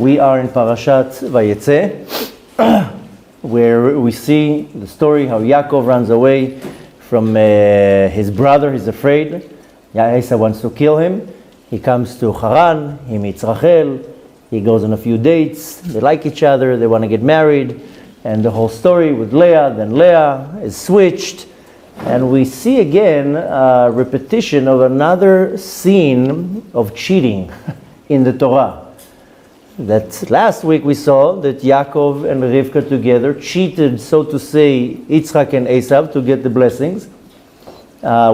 We are in Parashat Vayeitzei, where we see the story how Yaakov runs away from his brother. He's afraid. Esau wants to kill him. He comes to Haran. He meets Rachel. He goes on a few dates. They like each other. They want to get married. And the whole story with Leah, then Leah is switched. And we see again a repetition of another scene of cheating in the Torah. That last week we saw that Yaakov and Rivka together cheated, so to say, Yitzchak and Esau to get the blessings,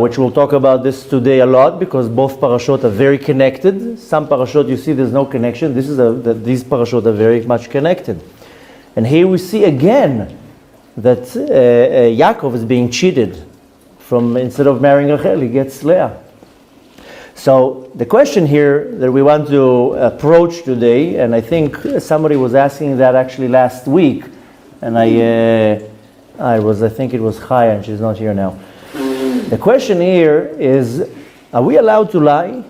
which we'll talk about this today a lot because both parashot are very connected. Some parashot you see there's no connection. These parashot are very much connected. And here we see again that Yaakov is being cheated. Instead of marrying Rachel, he gets Leah. So the question here that we want to approach today, and I think somebody was asking that actually last week, and I think it was Chaya, and she's not here now. The question here is, are we allowed to lie?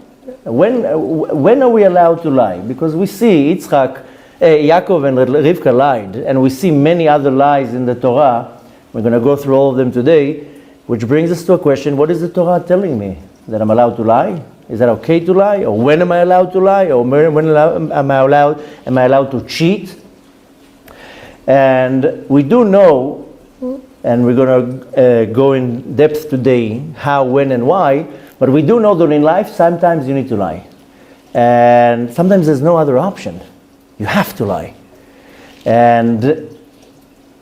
When are we allowed to lie? Because we see Yaakov and Rivka lied, and we see many other lies in the Torah. We're going to go through all of them today, which brings us to a question: what is the Torah telling me? That I'm allowed to lie? Is that okay to lie? Or when am I allowed to lie? Or when am I allowed to cheat? And we do know, and we're going to go in depth today, how, when, and why, but we do know that in life, sometimes you need to lie. And sometimes there's no other option. You have to lie. And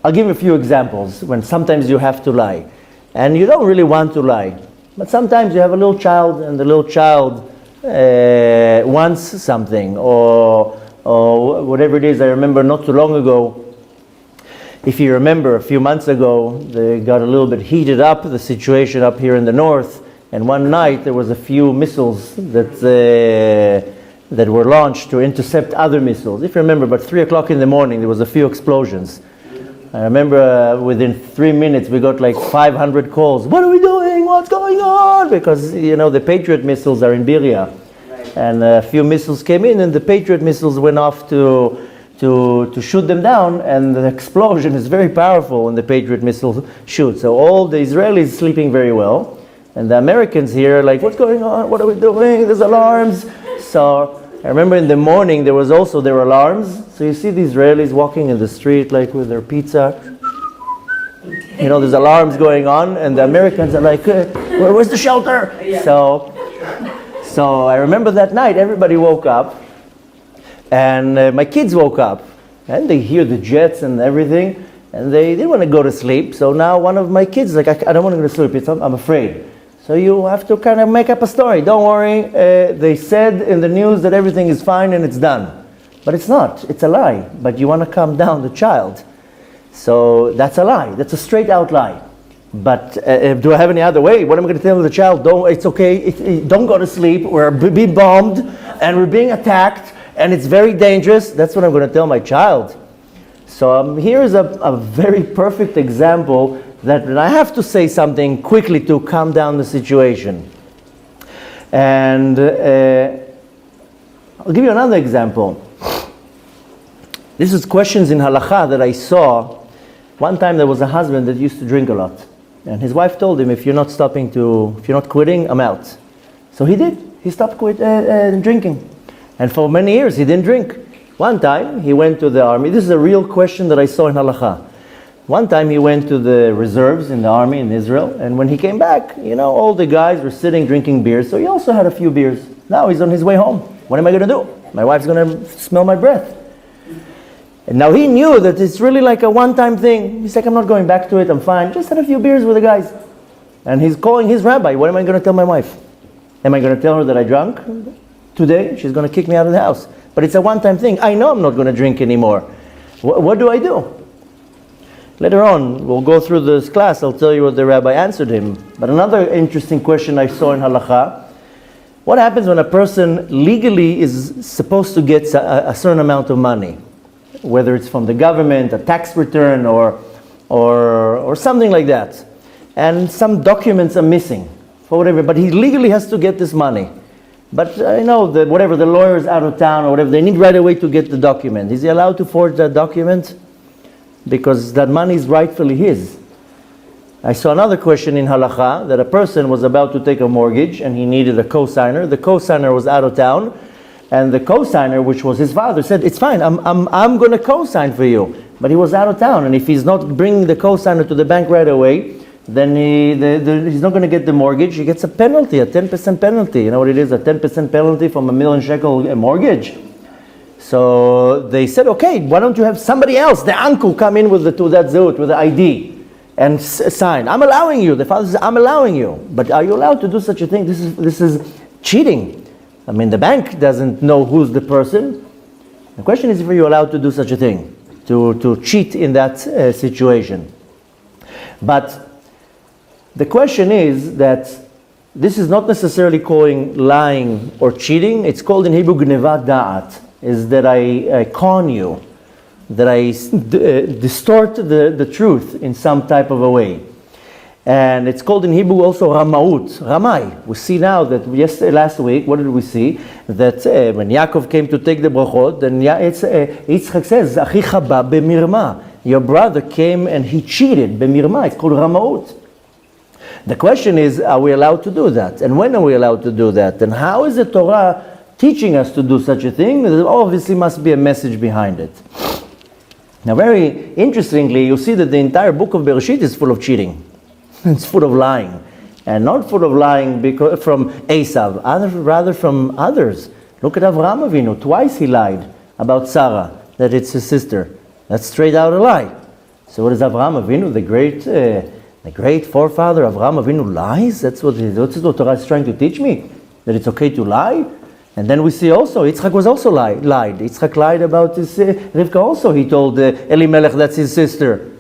I'll give you a few examples when sometimes you have to lie. And you don't really want to lie. But sometimes you have a little child, and the little child wants something, or whatever it is. I remember not too long ago, if you remember, a few months ago, they got a little bit heated up, the situation up here in the north, and one night there was a few missiles that were launched to intercept other missiles. If you remember, about 3 o'clock in the morning, there was a few explosions. I remember within 3 minutes we got like 500 calls. What are we doing? What's going on? Because, the Patriot missiles are in Beria. Right. And a few missiles came in, and the Patriot missiles went off to shoot them down, and the explosion is very powerful when the Patriot missiles shoot. So all the Israelis sleeping very well, and the Americans here are like, what's going on? What are we doing? There's alarms. So I remember in the morning there were alarms. So you see the Israelis walking in the street like with their pizza. There's alarms going on, and the Americans are like, where's the shelter? Yeah. So I remember that night everybody woke up, and my kids woke up, and they hear the jets and everything, and they didn't want to go to sleep. So now one of my kids is like, I don't want to go to sleep. I'm afraid. So you have to kind of make up a story. Don't worry. They said in the news that everything is fine and it's done. But it's not. It's a lie. But you want to calm down the child. So that's a lie. That's a straight out lie. But do I have any other way? What am I going to tell the child? It's okay. Don't go to sleep. We're being bombed and we're being attacked and it's very dangerous. That's what I'm going to tell my child. So here's a very perfect example that when I have to say something quickly to calm down the situation. And I'll give you another example. This is questions in halakha that I saw. One time there was a husband that used to drink a lot. And his wife told him, if you're not quitting, I'm out. So he did. He stopped drinking. And for many years he didn't drink. One time he went to the army. This is a real question that I saw in halakha. One time he went to the reserves in the army in Israel, and when he came back, all the guys were sitting drinking beers, so he also had a few beers. Now he's on his way home. What am I going to do? My wife's going to smell my breath. And now he knew that it's really like a one-time thing. He's like, I'm not going back to it, I'm fine. Just had a few beers with the guys. And he's calling his rabbi. What am I going to tell my wife? Am I going to tell her that I drank today? She's going to kick me out of the house. But it's a one-time thing. I know I'm not going to drink anymore. What do I do? Later on, we'll go through this class, I'll tell you what the rabbi answered him. But another interesting question I saw in halakha, what happens when a person legally is supposed to get a certain amount of money? Whether it's from the government, a tax return, or something like that. And some documents are missing, for whatever, but he legally has to get this money. But I know that whatever, the lawyer's out of town or whatever, they need right away to get the document. Is he allowed to forge that document? Because that money is rightfully his. I saw another question in halakha that a person was about to take a mortgage and he needed a co-signer. The co-signer was out of town, and the co-signer, which was his father, said, "It's fine, I'm going to co-sign for you." But he was out of town, and if he's not bringing the co-signer to the bank right away, then he's not going to get the mortgage. He gets a penalty, a 10% penalty. You know what it is, a 10% penalty from a $1 million shekel mortgage? So they said, okay, why don't you have somebody else, the uncle, come in with the Teudat Zehut, with the ID, and sign. I'm allowing you. The father says, I'm allowing you. But are you allowed to do such a thing? This is cheating. I mean, the bank doesn't know who's the person. The question is if you're allowed to do such a thing, to cheat in that situation. But the question is that this is not necessarily calling lying or cheating. It's called in Hebrew gnevat da'at, is that I con you, that I distort the truth in some type of a way. And it's called in Hebrew also ramaut, ramai. We see now that last week, what did we see? That when Yaakov came to take the brachot, then Yitzchak says, Achicha ba bemirma. Your brother came and he cheated, bemirma. It's called ramaut. The question is, are we allowed to do that? And when are we allowed to do that? And how is the Torah teaching us to do such a thing? There obviously must be a message behind it. Now, very interestingly, you see that the entire book of Bereshit is full of cheating. It's full of lying. And not full of lying from Esav, rather from others. Look at Avraham Avinu. Twice he lied about Sarah, that it's his sister. That's straight out a lie. So what is Avraham Avinu, the great forefather Avraham Avinu, lies? That's what Torah is trying to teach me? That it's okay to lie? And then we see also, Yitzchak was also lied. Yitzchak lied about his Rivka also. He told Elimelech that's his sister.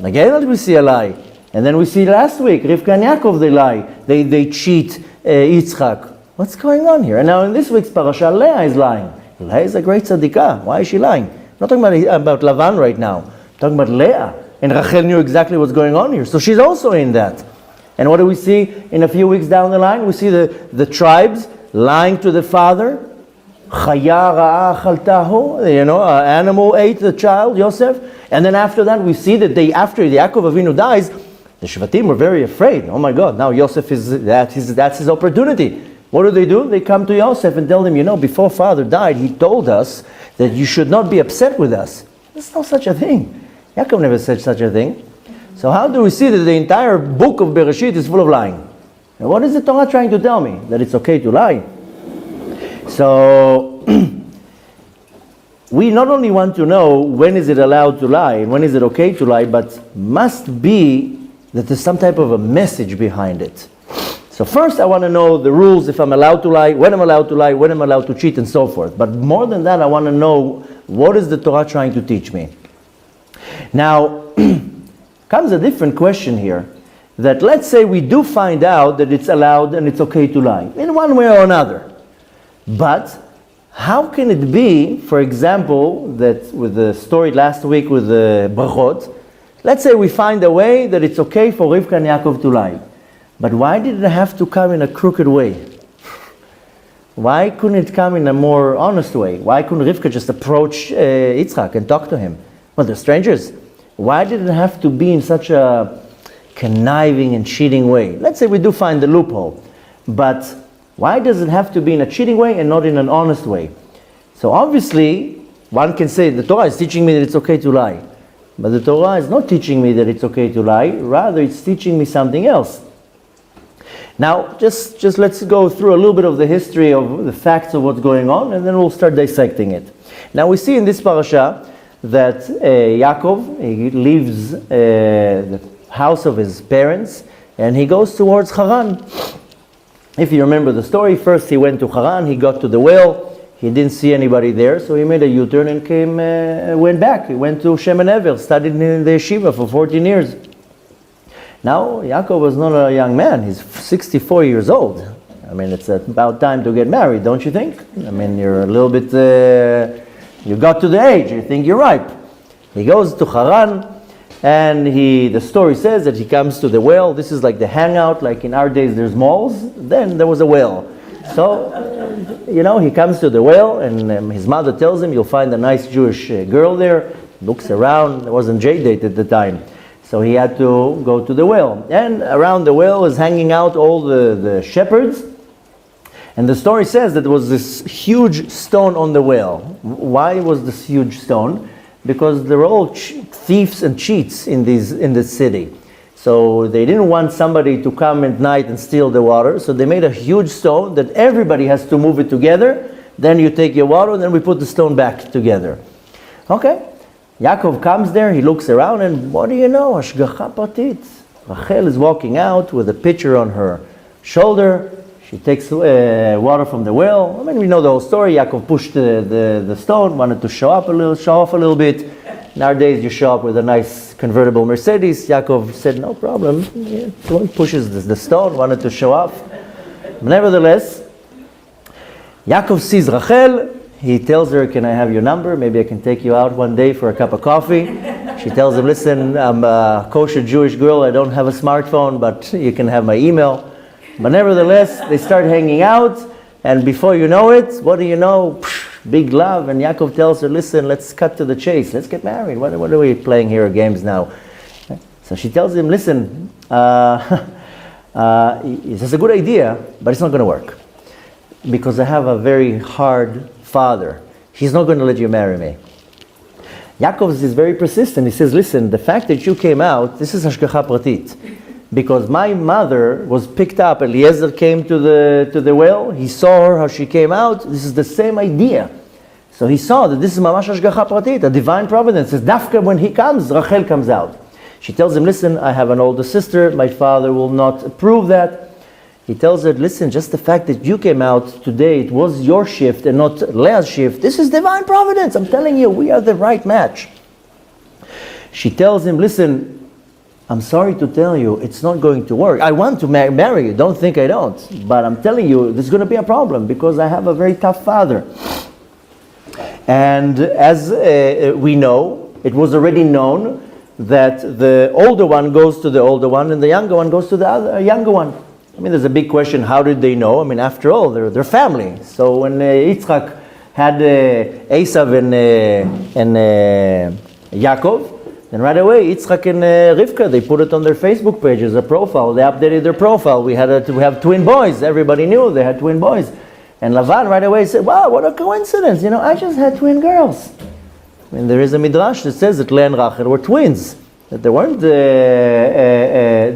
Again, we see a lie. And then we see last week, Rivka and Yaakov, they lie. They cheat Yitzchak. What's going on here? And now in this week's parasha, Leah is lying. Leah is a great tzadikah. Why is she lying? I'm not talking about Lavan right now. I'm talking about Leah. And Rachel knew exactly what's going on here. So she's also in that. And what do we see in a few weeks down the line? We see the tribes lying to the father. Chaya ra'a chaltahu. An animal ate the child, Yosef. And then after that, we see that after Yaakov Avinu dies, the Shvatim were very afraid. Oh my God, now Yosef that's his opportunity. What do? They come to Yosef and tell him, before father died, he told us that you should not be upset with us. There's no such a thing. Yaakov never said such a thing. So how do we see that the entire book of Bereshit is full of lying? Now what is the Torah trying to tell me? That it's okay to lie? So we not only want to know when is it allowed to lie and when is it okay to lie, but must be that there's some type of a message behind it. So first I want to know the rules, if I'm allowed to lie, when I'm allowed to lie, when I'm allowed to cheat, and so forth. But more than that, I want to know what is the Torah trying to teach me. Now, comes a different question here, that let's say we do find out that it's allowed and it's okay to lie, in one way or another. But how can it be, for example, that with the story last week with the brachot, let's say we find a way that it's okay for Rivka and Yaakov to lie. But why did it have to come in a crooked way? Why couldn't it come in a more honest way? Why couldn't Rivka just approach Yitzchak and talk to him? Well, they're strangers. Why did it have to be in such a conniving and cheating way? Let's say we do find the loophole. But why does it have to be in a cheating way and not in an honest way? So obviously, one can say the Torah is teaching me that it's okay to lie. But the Torah is not teaching me that it's okay to lie. Rather, it's teaching me something else. Now, just let's go through a little bit of the history of the facts of what's going on, and then we'll start dissecting it. Now, we see in this parasha that Yaakov, he leaves the house of his parents, and he goes towards Haran. If you remember the story, first he went to Haran, he got to the well, he didn't see anybody there, so he made a U-turn and went back. He went to Shem and Ever, studied in the yeshiva for 14 years. Now, Yaakov was not a young man, he's 64 years old. I mean, it's about time to get married, don't you think? I mean, you're a little bit, you got to the age, you think you're ripe. He goes to Haran, and the story says that he comes to the well. This is like the hangout, like in our days there's malls, then there was a well. So, he comes to the well, and his mother tells him, you'll find a nice Jewish girl there. Looks around, there wasn't J-date at the time. So he had to go to the well. And around the well is hanging out all the shepherds. And the story says that there was this huge stone on the well. Why was this huge stone? Because there were all thieves and cheats in this city. So they didn't want somebody to come at night and steal the water. So they made a huge stone that everybody has to move it together. Then you take your water, and then we put the stone back together. Okay. Yaakov comes there, he looks around, and what do you know? Hashgacha pratit. Rachel is walking out with a pitcher on her shoulder. She takes water from the well. We know the whole story. Yaakov pushed the stone, wanted to show off a little bit. Nowadays, you show up with a nice convertible Mercedes. Yaakov said, no problem. Pushes the stone, wanted to show off. Nevertheless, Yaakov sees Rachel. He tells her, can I have your number? Maybe I can take you out one day for a cup of coffee. She tells him, listen, I'm a kosher Jewish girl. I don't have a smartphone, but you can have my email. But nevertheless, they start hanging out. And before you know it, what do you know? Big love. And Yaakov tells her, listen, let's cut to the chase. Let's get married. What are we playing here games now? So she tells him, listen, it's a good idea, but it's not going to work. Because I have a very hard father. He's not going to let you marry me. Yaakov is very persistent. He says, listen, the fact that you came out, this is hashgacha pratit. Because my mother was picked up. Eliezer came to the well. He saw her, how she came out. This is the same idea. So he saw that this is mamash hashgacha pratit, a divine providence. It's dafka when he comes, Rachel comes out. She tells him, listen, I have an older sister. My father will not approve that. He tells her, listen, just the fact that you came out today, it was your shift and not Leah's shift. This is divine providence. I'm telling you, we are the right match. She tells him, listen, I'm sorry to tell you, it's not going to work. I want to marry you. Don't think I don't. But I'm telling you, there's going to be a problem because I have a very tough father. And as we know, it was already known that the older one goes to the older one and the younger one goes to the other younger one. There's a big question, how did they know? After all, they're family. So when Yitzchak had Esav and Yaakov, then right away, Yitzchak and Rivka, they put it on their Facebook pages, a profile. They updated their profile. We have twin boys. Everybody knew they had twin boys. And Lavan right away said, wow, what a coincidence. I just had twin girls. There is a midrash that says that Leah and Rachel were twins. That there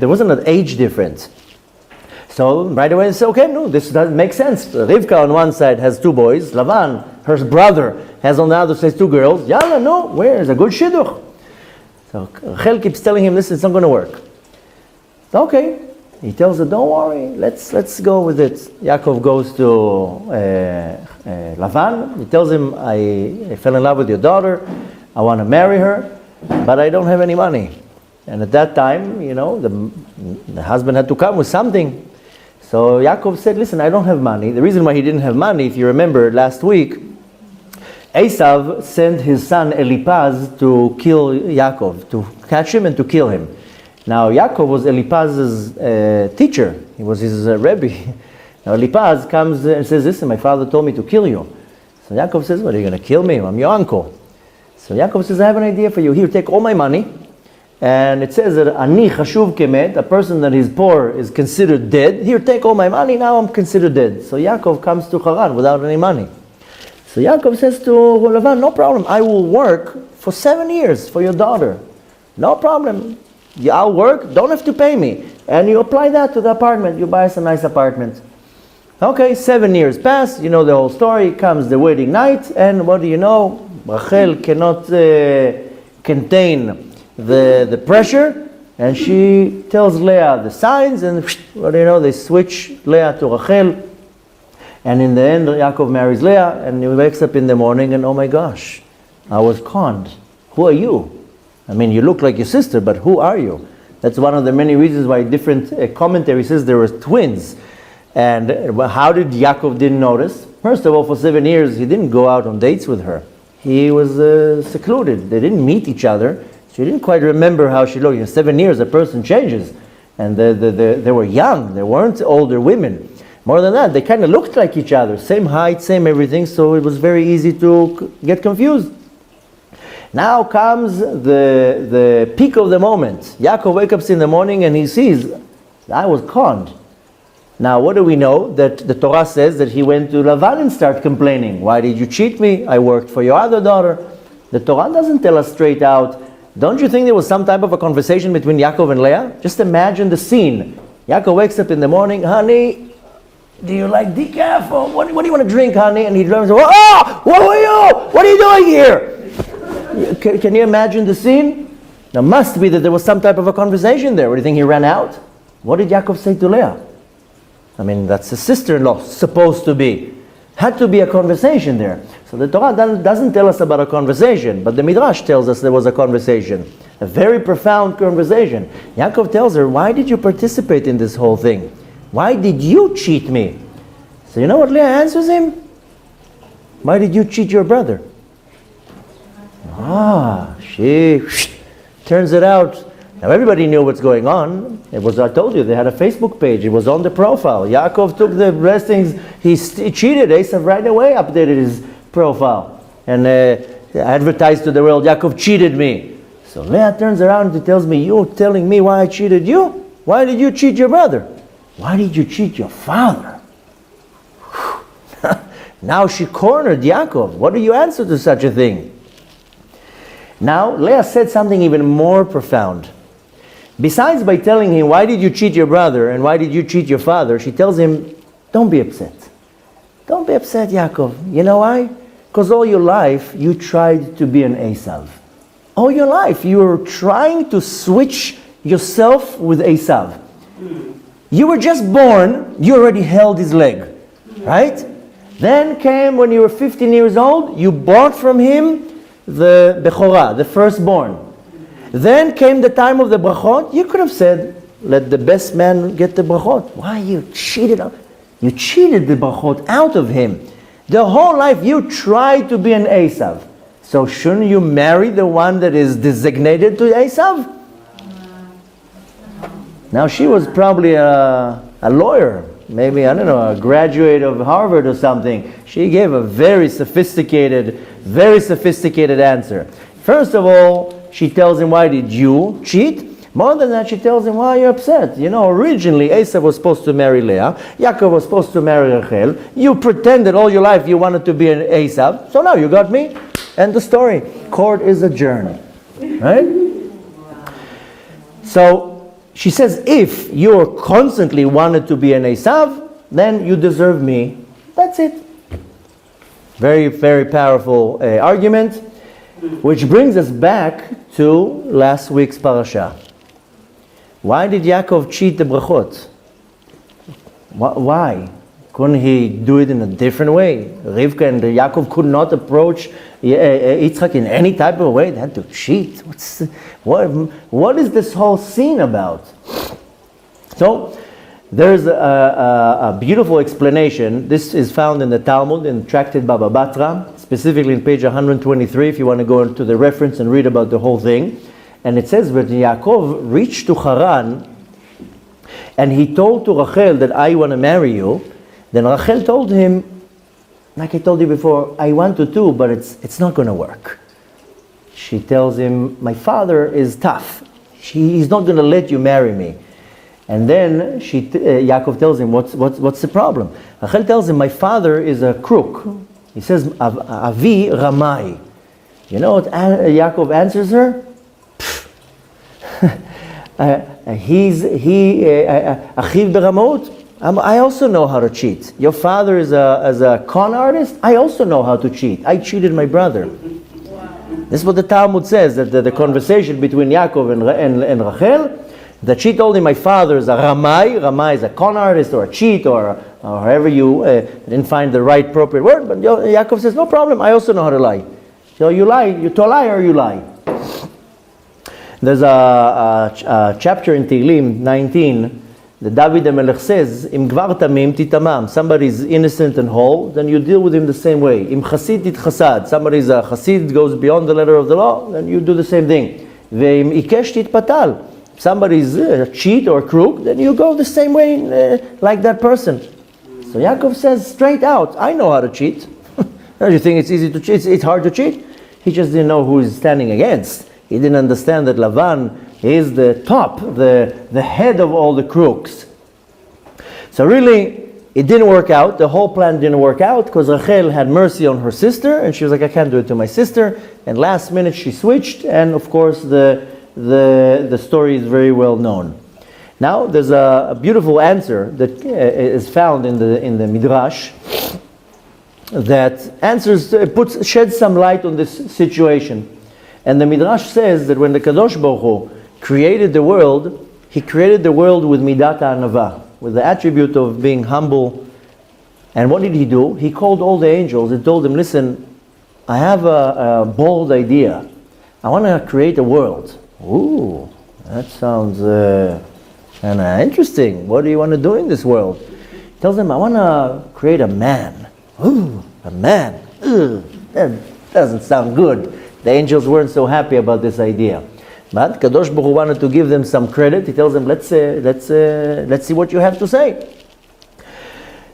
wasn't an age difference. So right away they say, okay, no, this doesn't make sense. Rivka on one side has two boys. Lavan, her brother, has on the other side two girls. Yalla, no, where's a good shidduch? So Rachel keeps telling him, listen, it's not going to work. Okay. He tells her, don't worry, let's go with it. Yaakov goes to Lavan. He tells him, I fell in love with your daughter. I want to marry her, but I don't have any money. And at that time, the husband had to come with something. So Yaakov said, listen, I don't have money. The reason why he didn't have money, if you remember last week, Esav sent his son Elipaz to kill Yaakov, to catch him and to kill him. Now Yaakov was Elipaz's teacher. He was his Rebbe. Now Elipaz comes and says, listen, my father told me to kill you. So Yaakov says, what, are you going to kill me? I'm your uncle. So Yaakov says, I have an idea for you. Here, take all my money. And it says that ani chashuv kemet, a person that is poor is considered dead. Here, take all my money, now I'm considered dead. So Yaakov comes to Haran without any money. So Yaakov says to Lavan, no problem, I will work for 7 years for your daughter. No problem. I'll work, don't have to pay me. And you apply that to the apartment, you buy us a nice apartment. Okay, 7 years pass, you know the whole story, comes the wedding night, and what do you know? Rachel cannot contain the pressure, and she tells Leah the signs, and what do you know, they switch Leah to Rachel, and in the end Yaakov marries Leah, and he wakes up in the morning and oh my gosh, I was conned. Who are you? You look like your sister, but who are you? That's one of the many reasons why different commentary says there were twins. And how did Yaakov didn't notice? First of all, for 7 years he didn't go out on dates with her. He was secluded. They didn't meet each other. She didn't quite remember how she looked. In 7 years, a person changes. And they were young. They weren't older women. More than that, they kind of looked like each other. Same height, same everything, so it was very easy to get confused. Now comes the peak of the moment. Yaakov wakes up in the morning and he sees, I was conned. Now what do we know? That the Torah says that he went to Lavan and started complaining. Why did you cheat me? I worked for your other daughter. The Torah doesn't tell us straight out. Don't you think there was some type of a conversation between Yaakov and Leah? Just imagine the scene. Yaakov wakes up in the morning, honey, do you like decaf? Or what do you want to drink, honey? And he drives, oh, what were you? What are you doing here? Can you imagine the scene? Now must be that there was some type of a conversation there. What do you think, he ran out? What did Yaakov say to Leah? I mean, that's his sister-in-law, supposed to be. Had to be a conversation there. So the Torah doesn't tell us about a conversation, but the Midrash tells us there was a conversation. A very profound conversation. Yaakov tells her, why did you participate in this whole thing? Why did you cheat me? So you know what Leah answers him? Why did you cheat your brother? She turns it out. Now everybody knew what's going on. It was, I told you, they had a Facebook page. It was on the profile. Yaakov took the rest things. He cheated. Esav right away updated his profile and advertised to the world, Yaakov cheated me. So Leah turns around and tells me, you're telling me why I cheated you? Why did you cheat your brother? Why did you cheat your father? Now she cornered Yaakov. What do you answer to such a thing? Now Leah said something even more profound. Besides by telling him, why did you cheat your brother and why did you cheat your father, she tells him, don't be upset. Don't be upset, Yaakov. You know why? Because all your life you tried to be an Esav. All your life you were trying to switch yourself with Esav. You were just born, you already held his leg. Right? Then came when you were 15 years old, you bought from him the Bechorah, the firstborn. Then came the time of the brachot. You could have said, let the best man get the brachot. Why you cheated? You cheated the brachot out of him. The whole life you tried to be an Esav. So shouldn't you marry the one that is designated to Esav? Now she was probably a lawyer. Maybe, I don't know, a graduate of Harvard or something. She gave a very sophisticated answer. First of all, she tells him, why did you cheat? More than that, she tells him, why are you upset? You know, originally, Esav was supposed to marry Leah. Yaakov was supposed to marry Rachel. You pretended all your life you wanted to be an Esav. So now you got me. End the story. Court is adjourned. Right? So, she says, if you constantly wanted to be an Esav, then you deserve me. That's it. Very, very powerful argument. Which brings us back to last week's parasha. Why did Yaakov cheat the brachot? Why? Couldn't he do it in a different way? Rivka and Yaakov could not approach Yitzchak in any type of way. They had to cheat. What is this whole scene about? So, there's a beautiful explanation. This is found in the Talmud, in Tractate Baba Batra, specifically in page 123, if you want to go into the reference and read about the whole thing. And it says, when Yaakov reached to Haran, and he told to Rachel that I want to marry you, then Rachel told him, like I told you before, I want to too, but it's not going to work. She tells him, my father is tough. He's not going to let you marry me. And then Yaakov tells him, what's the problem? Rachel tells him, my father is a crook. He says, Avi Ramai. You know what Yaakov answers her? Achiv beramot. I also know how to cheat. Your father is a con artist. I also know how to cheat. I cheated my brother. This is what the Talmud says, that the conversation between Yaakov and Rachel, that she told him, my father is a Ramai. Ramai is a con artist or a cheat or however you didn't find the right appropriate word. But Yaakov says, no problem, I also know how to lie. So you lie, you to lie or you lie. There's a chapter in Tehillim 19, the David HaMelech says, Im gvar tamim titamam. Somebody's innocent and whole, then you deal with him the same way. Im chasid tit chasad. Somebody's a chasid, goes beyond the letter of the law, then you do the same thing. Ve'im ikesh tit patal. Somebody's a cheat or crook, then you go the same way like that person. So Yaakov says straight out, I know how to cheat. Don't you think it's easy to cheat? It's hard to cheat? He just didn't know who he's standing against. He didn't understand that Lavan is the top, the head of all the crooks. So really, it didn't work out. The whole plan didn't work out because Rachel had mercy on her sister, and she was like, I can't do it to my sister. And last minute she switched, and of course the story is very well known. Now there's a beautiful answer that is found in the Midrash that sheds some light on this situation. And the Midrash says that when the Kadosh Baruch Hu created the world, he created the world with Midat Anava, with the attribute of being humble. And what did he do? He called all the angels and told them, listen, I have a bold idea. I want to create a world. Ooh, that sounds kind of interesting. What do you want to do in this world? He tells them, I want to create a man. Ooh, a man. Ugh, that doesn't sound good. The angels weren't so happy about this idea. But Kadosh Baruch Hu wanted to give them some credit. He tells them, let's see what you have to say.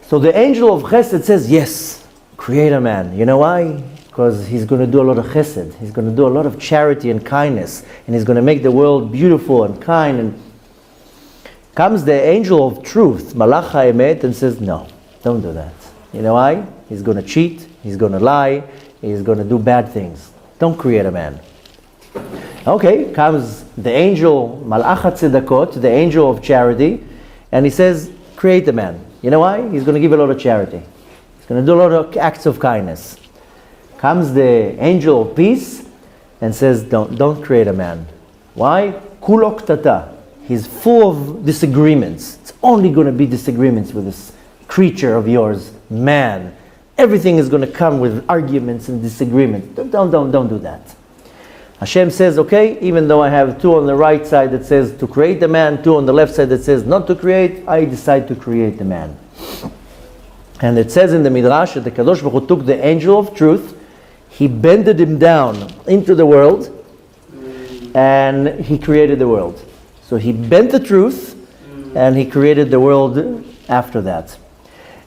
So the angel of Chesed says, yes, create a man. You know why? Because he's going to do a lot of Chesed. He's going to do a lot of charity and kindness. And he's going to make the world beautiful and kind. And comes the angel of truth, Malach HaEmet, and says, no, don't do that. You know why? He's going to cheat. He's going to lie. He's going to do bad things. Don't create a man. Okay, comes the angel, Malach HaTzedakot, the angel of charity, and he says, create a man. You know why? He's going to give a lot of charity. He's going to do a lot of acts of kindness. Comes the angel of peace and says, don't create a man. Why? Kulok tata. He's full of disagreements. It's only going to be disagreements with this creature of yours, man. Everything is going to come with arguments and disagreements. Don't do that. Hashem says, okay, even though I have two on the right side that says to create the man, two on the left side that says not to create, I decide to create the man. And it says in the Midrash that the Kadosh Baruch Hu took the angel of truth, he bended him down into the world, and he created the world. So he bent the truth, and he created the world after that.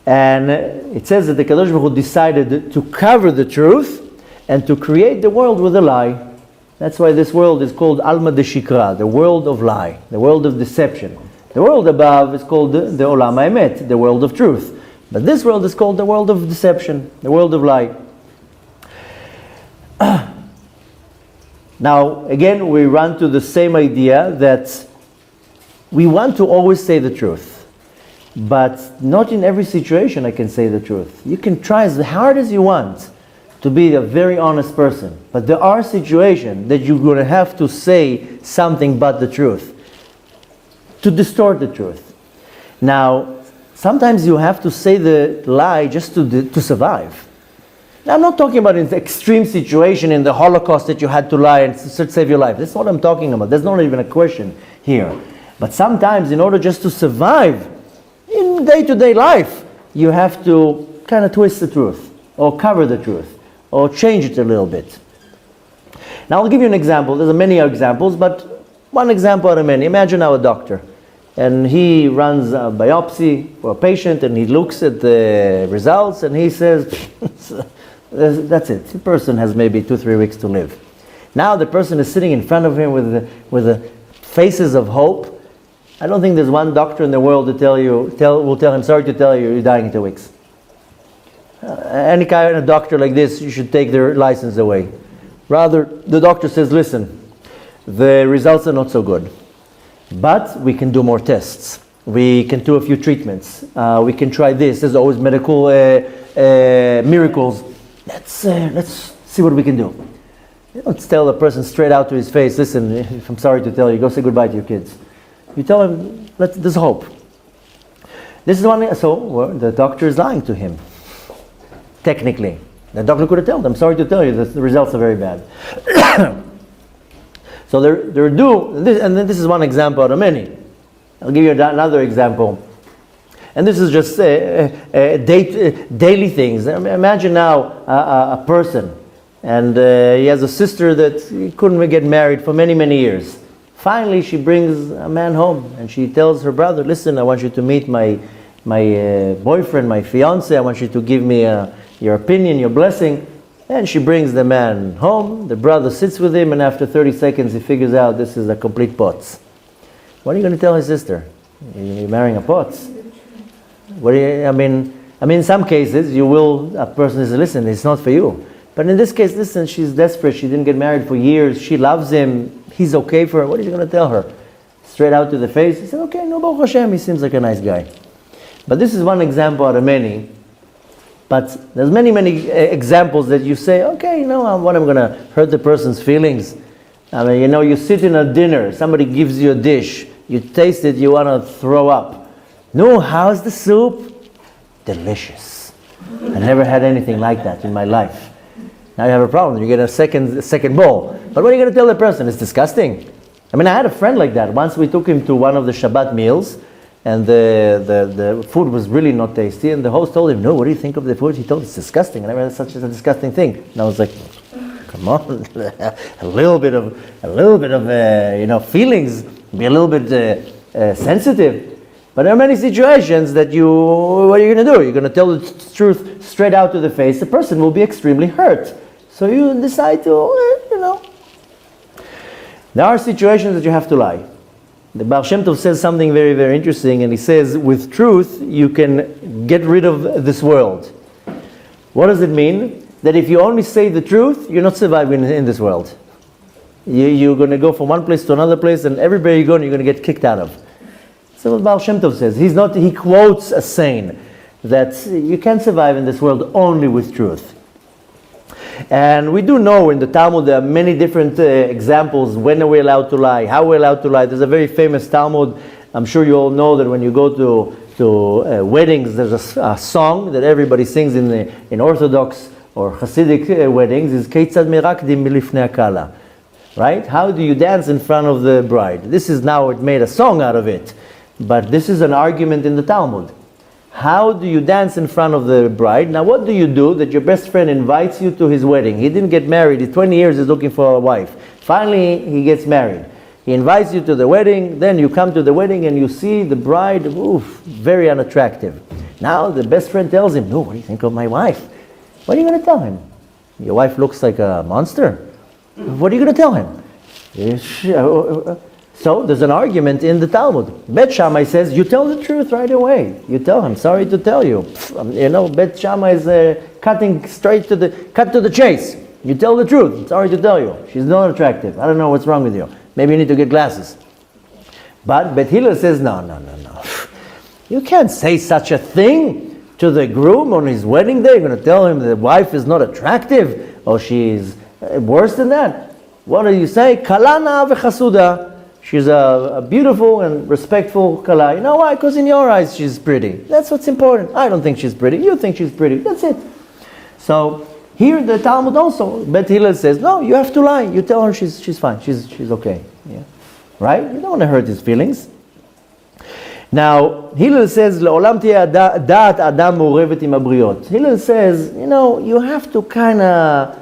And it says that the Kadosh Baruch Hu decided to cover the truth and to create the world with a lie. That's why this world is called Alma de Shikra, the world of lie, the world of deception. The world above is called the Olam HaEmet, the world of truth. But this world is called the world of deception, the world of lie. Now, again, we run to the same idea that we want to always say the truth. But not in every situation I can say the truth. You can try as hard as you want to be a very honest person. But there are situations that you're going to have to say something but the truth, to distort the truth. Now, sometimes you have to say the lie just to survive. Now, I'm not talking about an extreme situation in the Holocaust that you had to lie and save your life. That's what I'm talking about. There's not even a question here. But sometimes, in order just to survive in day-to-day life, you have to kind of twist the truth, or cover the truth, or change it a little bit. Now I'll give you an example. There's many examples, but one example out of many. Imagine now a doctor, and he runs a biopsy for a patient, and he looks at the results, and he says, that's it. The person has maybe 2-3 weeks to live. Now the person is sitting in front of him with the faces of hope. I don't think there's one doctor in the world that will tell him, sorry to tell you, you're dying in 2 weeks. Any kind of doctor like this, you should take their license away. Rather, the doctor says, listen, the results are not so good, but we can do more tests. We can do a few treatments. We can try this. There's always medical miracles. Let's see what we can do. You don't tell the person straight out to his face, listen, if I'm sorry to tell you, go say goodbye to your kids. You tell him, there's hope. This is one, so the doctor is lying to him. Technically. The doctor could have told them, I'm sorry to tell you, the results are very bad. So this is one example out of many. I'll give you another example. And this is just daily things. Imagine now a person, and he has a sister that couldn't get married for many, many years. Finally, she brings a man home, and she tells her brother, listen, I want you to meet my boyfriend, my fiance, I want you to give me your opinion, your blessing. And she brings the man home, the brother sits with him, and after 30 seconds he figures out this is a complete potz. What are you going to tell his sister? You're marrying a potz. I mean, in some cases, a person says, listen, it's not for you. But in this case, listen, she's desperate, she didn't get married for years, she loves him, he's okay for her. What are you going to tell her? Straight out to the face? He said, okay, no, Baruch Hashem, he seems like a nice guy. But this is one example out of many. But there's many, many examples that you say, okay, what am I going to hurt the person's feelings? I mean, you sit in a dinner, somebody gives you a dish, you taste it, you want to throw up. No, how's the soup? Delicious. I never had anything like that in my life. Now you have a problem, you get a second bowl. But what are you going to tell the person? It's disgusting. I mean, I had a friend like that. Once we took him to one of the Shabbat meals, and the food was really not tasty, and the host told him, no, what do you think of the food? He told us, it's disgusting. I never had such a disgusting thing. And I was like, come on, a little bit of feelings, be a little bit sensitive. But there are many situations that what are you going to do? You're going to tell the truth straight out to the face. The person will be extremely hurt. So you decide to, There are situations that you have to lie. The Baal Shem Tov says something very, very interesting, and he says, with truth, you can get rid of this world. What does it mean? That if you only say the truth, you're not surviving in this world. You're going to go from one place to another place, and everywhere you go, you're going to get kicked out of. So what Baal Shem Tov says. He quotes a saying that you can't survive in this world only with truth. And we do know in the Talmud there are many different examples. When are we allowed to lie? How are we allowed to lie? There's a very famous Talmud. I'm sure you all know that when you go to weddings, there's a song that everybody sings in Orthodox or Hasidic weddings. Is Keitzad Merakdim Milifnei Hakala. Right? How do you dance in front of the bride? This is now, it made a song out of it. But this is an argument in the Talmud. How do you dance in front of the bride? Now what do you do that your best friend invites you to his wedding? He didn't get married. He's 20 years he's looking for a wife. Finally he gets married. He invites you to the wedding. Then you come to the wedding and you see the bride, very unattractive. Now the best friend tells him, no, what do you think of my wife? What are you going to tell him? Your wife looks like a monster? What are you going to tell him? So there's an argument in the Talmud. Bet Shammai says, you tell the truth right away. You tell him, sorry to tell you. Bet Shammai is cutting straight to the chase. You tell the truth, sorry to tell you. She's not attractive. I don't know what's wrong with you. Maybe you need to get glasses. But Bet Hillel says, no. You can't say such a thing to the groom on his wedding day. You're going to tell him the wife is not attractive, or she's worse than that. What do you say? Kalana v'chasuda. She's a beautiful and respectful kala. You know why? Because in your eyes she's pretty. That's what's important. I don't think she's pretty. You think she's pretty. That's it. So here the Talmud also, Bet Hillel says, no, you have to lie. You tell her she's fine. She's okay. Yeah. Right? You don't want to hurt his feelings. Now, Hillel says, Le'olam ti'eh da'at adam mu'orevet im habriot. Hillel says, you have to kind of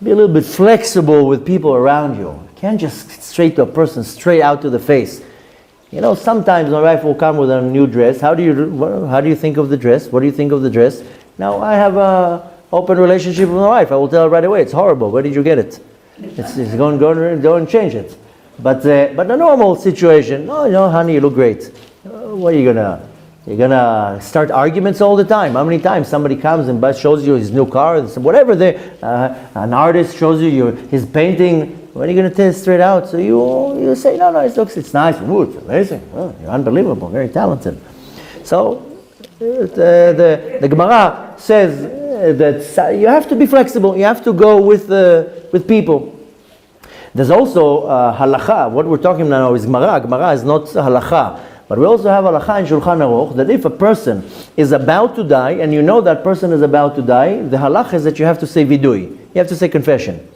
be a little bit flexible with people around you. You can't just straight to a person, straight out to the face. Sometimes my wife will come with a new dress. How do you think of the dress? What do you think of the dress? Now, I have an open relationship with my wife. I will tell her right away, it's horrible. Where did you get it? It's go and change it. But a normal situation, honey, you look great. What are you you're gonna start arguments all the time? How many times somebody comes and shows you his new car, whatever, an artist shows you his painting, what are you gonna tell straight out? So you say, no, it's nice, it's amazing, you're unbelievable, very talented. So the Gemara says that you have to be flexible, you have to go with people. There's also halacha. What we're talking about now is Gemara. Gemara is not halacha. But we also have halacha in Shulchan Aruch that if a person is about to die and you know that person is about to die, the halacha is that you have to say vidui. You have to say confession.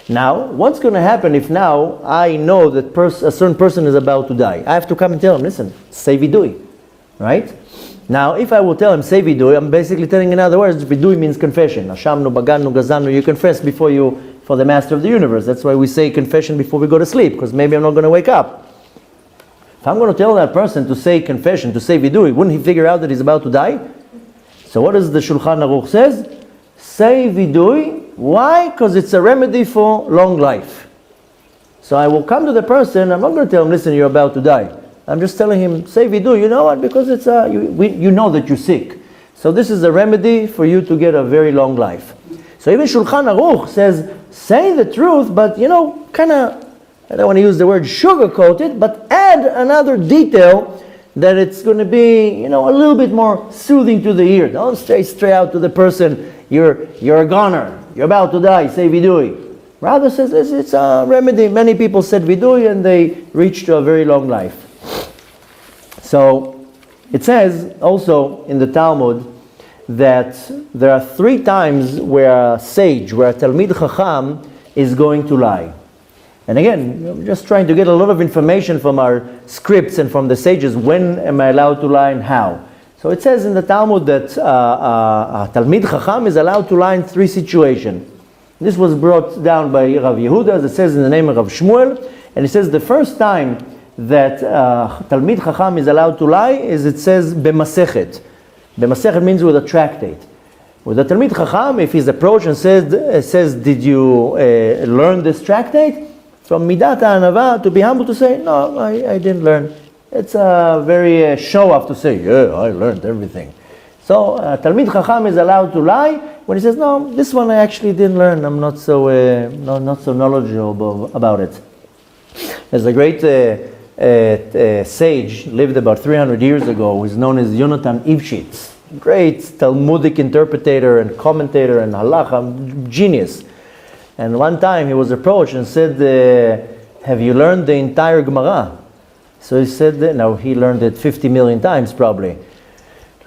Now, what's going to happen if now I know that a certain person is about to die? I have to come and tell him, listen, say vidui. Right? Now, if I will tell him, say vidui, I'm basically telling in other words, vidui means confession. Hashamnu, baganu, gazanu, you confess for the master of the universe. That's why we say confession before we go to sleep, because maybe I'm not going to wake up. If I'm going to tell that person to say confession, to say vidui, wouldn't he figure out that he's about to die? So what does the Shulchan Aruch says? Say vidui. Why? Because it's a remedy for long life. So I will come to the person, I'm not going to tell him, listen, you're about to die. I'm just telling him, say vidui. You know what? Because it's you know that you're sick. So this is a remedy for you to get a very long life. So even Shulchan Aruch says, say the truth, but kind of, I don't want to use the word sugarcoat it, but add another detail that it's going to be, a little bit more soothing to the ear. Don't say straight out to the person, you're a goner, you're about to die, say vidui. Rather says it's a remedy. Many people said vidui and they reached to a very long life. So it says also in the Talmud that there are 3 times where a sage, where a Talmid Chacham is going to lie. And again, I'm just trying to get a lot of information from our scripts and from the sages. When am I allowed to lie and how? So it says in the Talmud that a Talmid Chacham is allowed to lie in 3 situations. This was brought down by Rav Yehuda, as it says in the name of Rav Shmuel. And it says the first time that Talmid Chacham is allowed to lie is, it says, b'masechet. B'masechet means with a tractate. With a Talmid Chacham, if he's approached and says, did you learn this tractate? From Midat Anava, to be humble to say, no, I didn't learn. It's a very show-off to say, yeah, I learned everything. So Talmid Chacham is allowed to lie when he says, no, this one I actually didn't learn. I'm not so knowledgeable about it. There's a great sage, lived about 300 years ago, who is known as Yonatan Ivshitz. Great Talmudic interpreter and commentator and halacha, genius. And one time he was approached and said, have you learned the entire Gemara? So he said, no, he learned it 50 million times probably.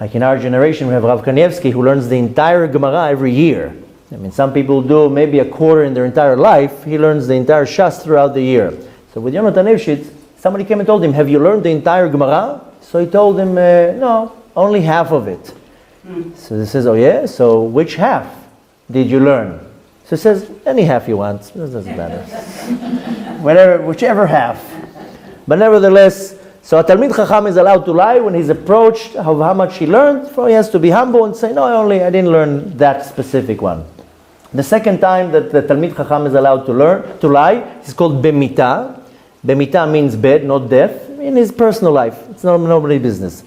Like in our generation, we have Rav Kanievsky, who learns the entire Gemara every year. I mean, some people do maybe a quarter in their entire life. He learns the entire Shas throughout the year. So with Yonatan Ivshitz, somebody came and told him, have you learned the entire Gemara? So he told him, no, only half of it. So he says, oh yeah? So which half did you learn? So he says, any half you want. It doesn't matter. Whichever half. But nevertheless, so a Talmid Chacham is allowed to lie when he's approached of how much he learned. So he has to be humble and say, no, I didn't learn that specific one. The second time that the Talmid Chacham is allowed to lie is called bemita. Bemita means bed, not death, in his personal life. It's nobody's business.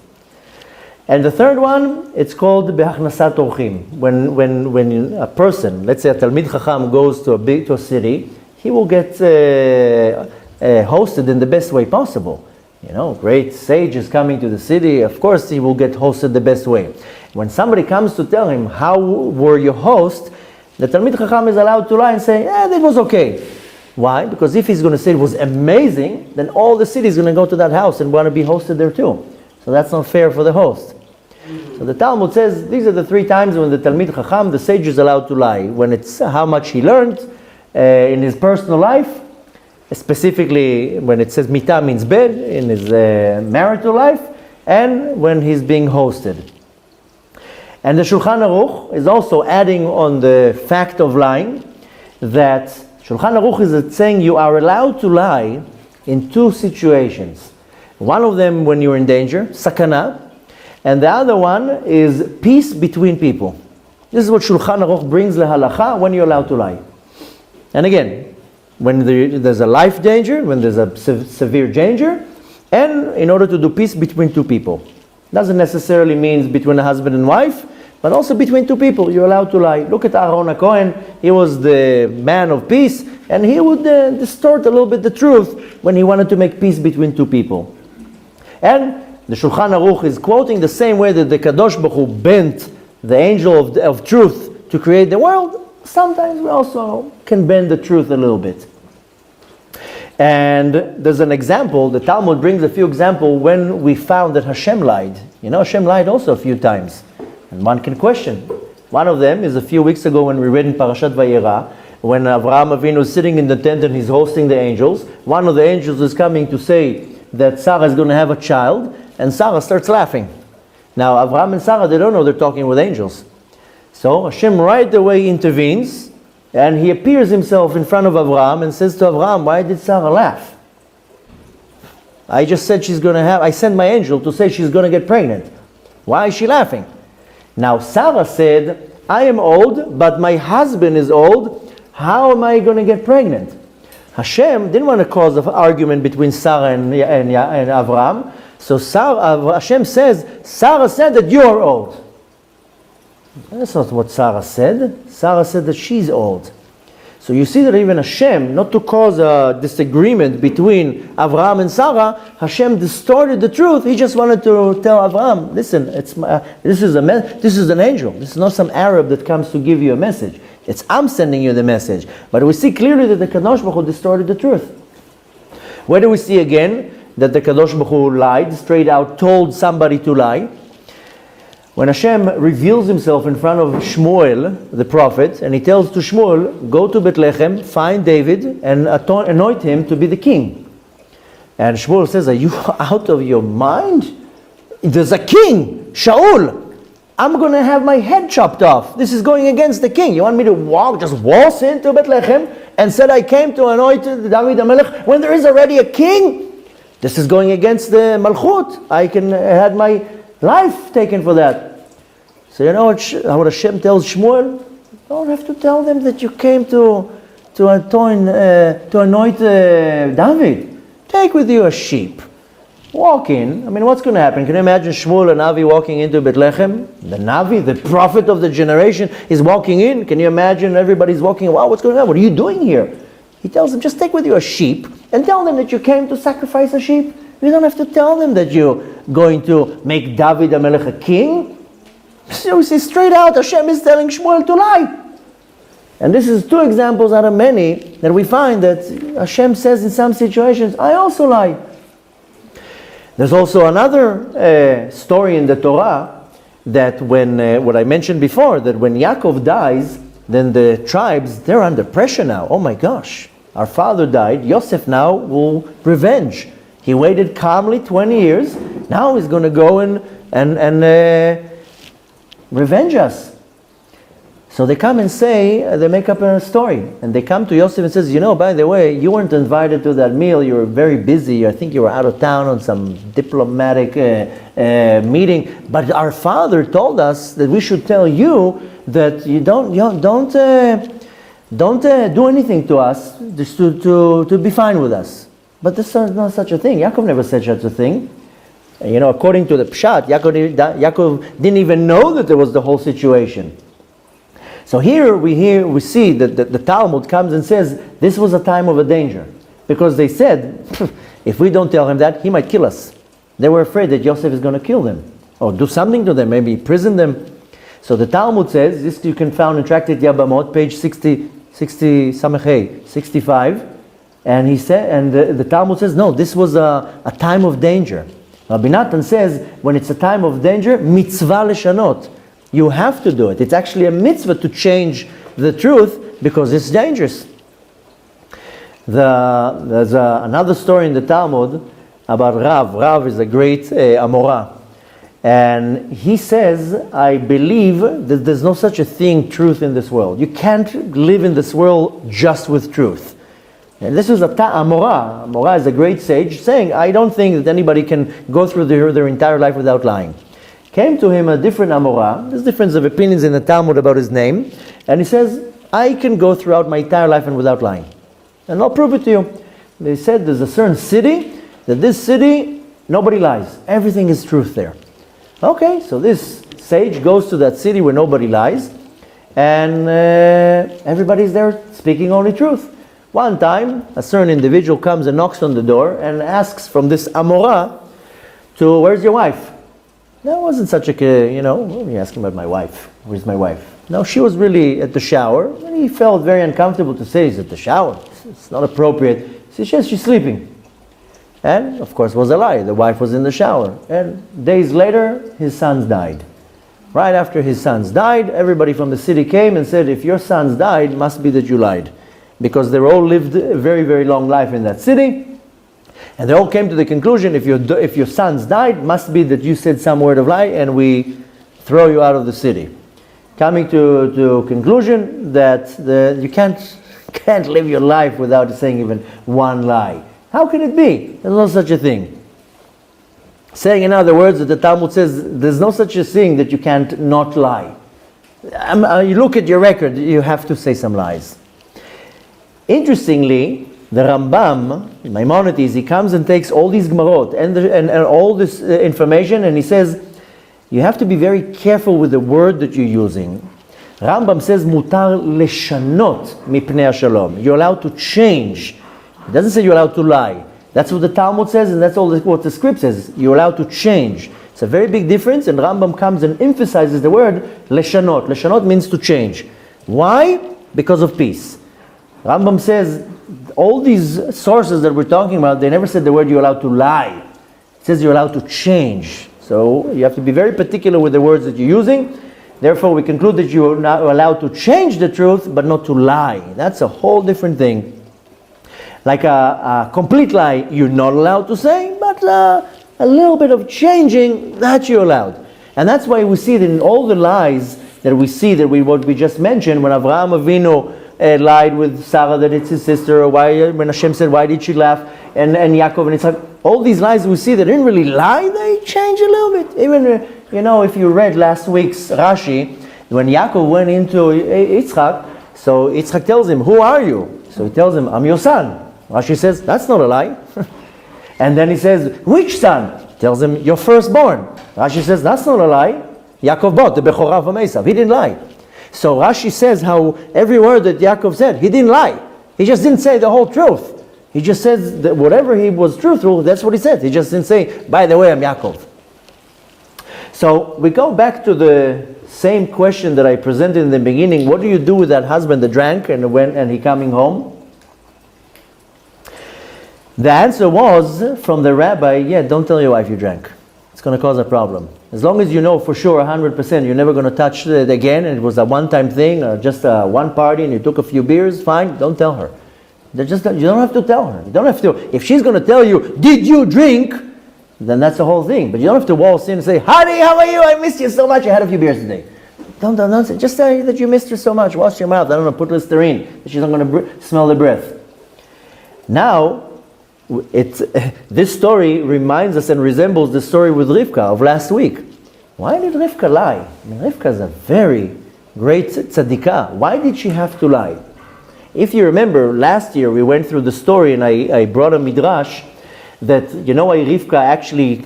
And the third one, it's called behachnasat orchim. When a person, let's say a Talmid Chacham, goes to a city, he will get hosted in the best way possible. Great sage is coming to the city, of course he will get hosted the best way. When somebody comes to tell him, how were your host, the Talmid Chacham is allowed to lie and say, that was okay. Why? Because if he's going to say it was amazing, then all the city is going to go to that house and want to be hosted there too. So that's not fair for the host. So the Talmud says, these are the 3 times when the Talmid Chacham, the sage, is allowed to lie. When it's how much he learned in his personal life, specifically when it says mita means bed, in his marital life, and when he's being hosted. And the Shulchan Aruch is also adding on the fact of lying, that Shulchan Aruch is saying you are allowed to lie in 2 situations. One of them when you're in danger, sakana, and the other one is peace between people. This is what Shulchan Aruch brings lehalacha when you're allowed to lie. And again, when there's a life danger, when there's a severe danger, and in order to do peace between 2 people. Doesn't necessarily mean between a husband and wife, but also between 2 people, you're allowed to lie. Look at Aaron HaKohen, he was the man of peace, and he would distort a little bit the truth when he wanted to make peace between 2 people. And the Shulchan Aruch is quoting the same way that the Kadosh Baruch Hu bent the angel of truth to create the world. Sometimes we also can bend the truth a little bit. And there's an example, the Talmud brings a few examples when we found that Hashem lied. Hashem lied also a few times. And one can question. One of them is a few weeks ago when we read in Parashat Vayeitzei, when Avraham Avinu is sitting in the tent and he's hosting the angels. One of the angels is coming to say that Sarah is going to have a child, and Sarah starts laughing. Now, Avraham and Sarah, they don't know they're talking with angels. So Hashem right away intervenes, and he appears himself in front of Avraham and says to Avraham, why did Sarah laugh? I just said I sent my angel to say she's going to get pregnant. Why is she laughing? Now Sarah said, I am old, but my husband is old. How am I going to get pregnant? Hashem didn't want to cause an argument between Sarah and Abraham. So Hashem says, Sarah said that you are old. That's not what Sarah said. Sarah said that she's old. So you see that even Hashem, not to cause a disagreement between Abraham and Sarah, Hashem distorted the truth. He just wanted to tell Abraham, listen, this is an angel. This is not some Arab that comes to give you a message. I'm sending you the message. But we see clearly that the Kadosh Baruch Hu distorted the truth. Where do we see again that the Kadosh Baruch Hu lied, straight out told somebody to lie? When Hashem reveals himself in front of Shmuel, the prophet, and he tells to Shmuel, go to Bethlehem, find David, and anoint him to be the king. And Shmuel says, are you out of your mind? There's a king, Shaul. I'm going to have my head chopped off. This is going against the king. You want me to just waltz into Bethlehem and said I came to anoint David HaMelech when there is already a king? This is going against the Malchut. I had my life taken for that. So you know what Hashem tells Shmuel? You don't have to tell them that you came to anoint David. Take with you a sheep. Walk in. I mean, what's going to happen? Can you imagine Shmuel and Navi walking into Bethlehem? The Navi, the prophet of the generation, is walking in. Can you imagine everybody's walking? Wow, what's going on? What are you doing here? He tells them, just take with you a sheep and tell them that you came to sacrifice a sheep. You don't have to tell them that you're going to make David HaMelech a king. So we see straight out Hashem is telling Shmuel to lie. And this is two examples out of many that we find that Hashem says in some situations, I also lie. There's also another story in the Torah that when, what I mentioned before, that when Yaakov dies, then the tribes, they're under pressure now. Oh my gosh, our father died, Yosef now will revenge. He waited calmly 20 years, now he's going to go and revenge us. So they come and say, they make up a story. And they come to Yosef and says, you know, by the way, you weren't invited to that meal. You were very busy. I think you were out of town on some diplomatic meeting. But our father told us that we should tell you that you don't do anything to us, just to be fine with us. But this is not such a thing. Yaakov never said such a thing. You know, according to the Pshat, Yaakov didn't even know that there was the whole situation. So here we see that the Talmud comes and says this was a time of a danger, because they said if we don't tell him that, he might kill us. They were afraid that Yosef is going to kill them or do something to them, maybe imprison them. So the Talmud says, this you can find in Tractate Yabamot, page 65, and he said, and the Talmud says no, this was a time of danger. Rabbi Natan says when it's a time of danger, mitzvah leshanot. You have to do it. It's actually a mitzvah to change the truth because it's dangerous. There's another story in the Talmud about Rav. Rav is a great Amora. And he says, I believe that there's no such a thing, truth in this world. You can't live in this world just with truth. And this is a Amora. Amora is a great sage saying, I don't think that anybody can go through their entire life without lying. Came to him a different Amora. There's difference of opinions in the Talmud about his name. And he says, I can go throughout my entire life and without lying. And I'll prove it to you. They said there's a certain city, that this city, nobody lies. Everything is truth there. Okay, so this sage goes to that city where nobody lies. And everybody's there speaking only truth. One time, a certain individual comes and knocks on the door and asks from this Amora to, where's your wife? That wasn't such a, you know, what are you asking about my wife? Where's my wife? No, she was really at the shower. And he felt very uncomfortable to say he's at the shower. It's not appropriate. He says, she's sleeping. And, of course, it was a lie. The wife was in the shower. And days later, his sons died. Right after his sons died, everybody from the city came and said, if your sons died, it must be that you lied. Because they all lived a very, very long life in that city. And they all came to the conclusion, if your sons died, must be that you said some word of lie and we throw you out of the city. Coming to conclusion that you can't live your life without saying even one lie. How can it be? There's no such a thing. Saying in other words that the Talmud says there's no such a thing that you can't not lie. You look at your record, you have to say some lies. Interestingly, the Rambam, Maimonides, he comes and takes all these Gemarot and all this information, and he says, you have to be very careful with the word that you're using. Rambam says, mutar leshanot mipnei shalom. You're allowed to change. It doesn't say you're allowed to lie. That's what the Talmud says, and that's what the script says. You're allowed to change. It's a very big difference, and Rambam comes and emphasizes the word leshanot. Leshanot means to change. Why? Because of peace. Rambam says, all these sources that we're talking about, they never said the word you're allowed to lie. It says you're allowed to change. So you have to be very particular with the words that you're using. Therefore, we conclude that you are not allowed to change the truth, but not to lie. That's a whole different thing. Like a complete lie, you're not allowed to say, but a little bit of changing, that you're allowed. And that's why we see that in all the lies that we see, what we just mentioned, when Avraham Avinu lied with Sarah that it's his sister, or when Hashem said, why did she laugh? And Yaakov and Yitzchak, all these lies we see, they didn't really lie, they change a little bit. Even, if you read last week's Rashi, when Yaakov went into Yitzchak, so Yitzchak tells him, who are you? So he tells him, I'm your son. Rashi says, that's not a lie. And then he says, which son? He tells him, your firstborn. Rashi says, that's not a lie. Yaakov bought the Bechorah from Esav. He didn't lie. So Rashi says how every word that Yaakov said, he didn't lie. He just didn't say the whole truth. He just says that whatever he was truthful, that's what he said. He just didn't say, by the way, I'm Yaakov. So we go back to the same question that I presented in the beginning. What do you do with that husband that drank and he coming home? The answer was from the rabbi, don't tell your wife you drank. It's going to cause a problem. As long as you know for sure 100% you're never going to touch it again, and it was a one-time thing, or just one party and you took a few beers, fine, don't tell her. You don't have to tell her. You don't have to. If she's going to tell you, did you drink? Then that's the whole thing. But you don't have to waltz in and say, honey, how are you? I missed you so much. I had a few beers today. Don't say. Just say that you missed her so much. Wash your mouth. I don't know, put Listerine. She's not going to smell the breath. Now, this story reminds us and resembles the story with Rivka of last week. Why did Rivka lie? Rivka is a very great tzadikah. Why did she have to lie? If you remember, last year we went through the story and I brought a midrash that, why Rivka actually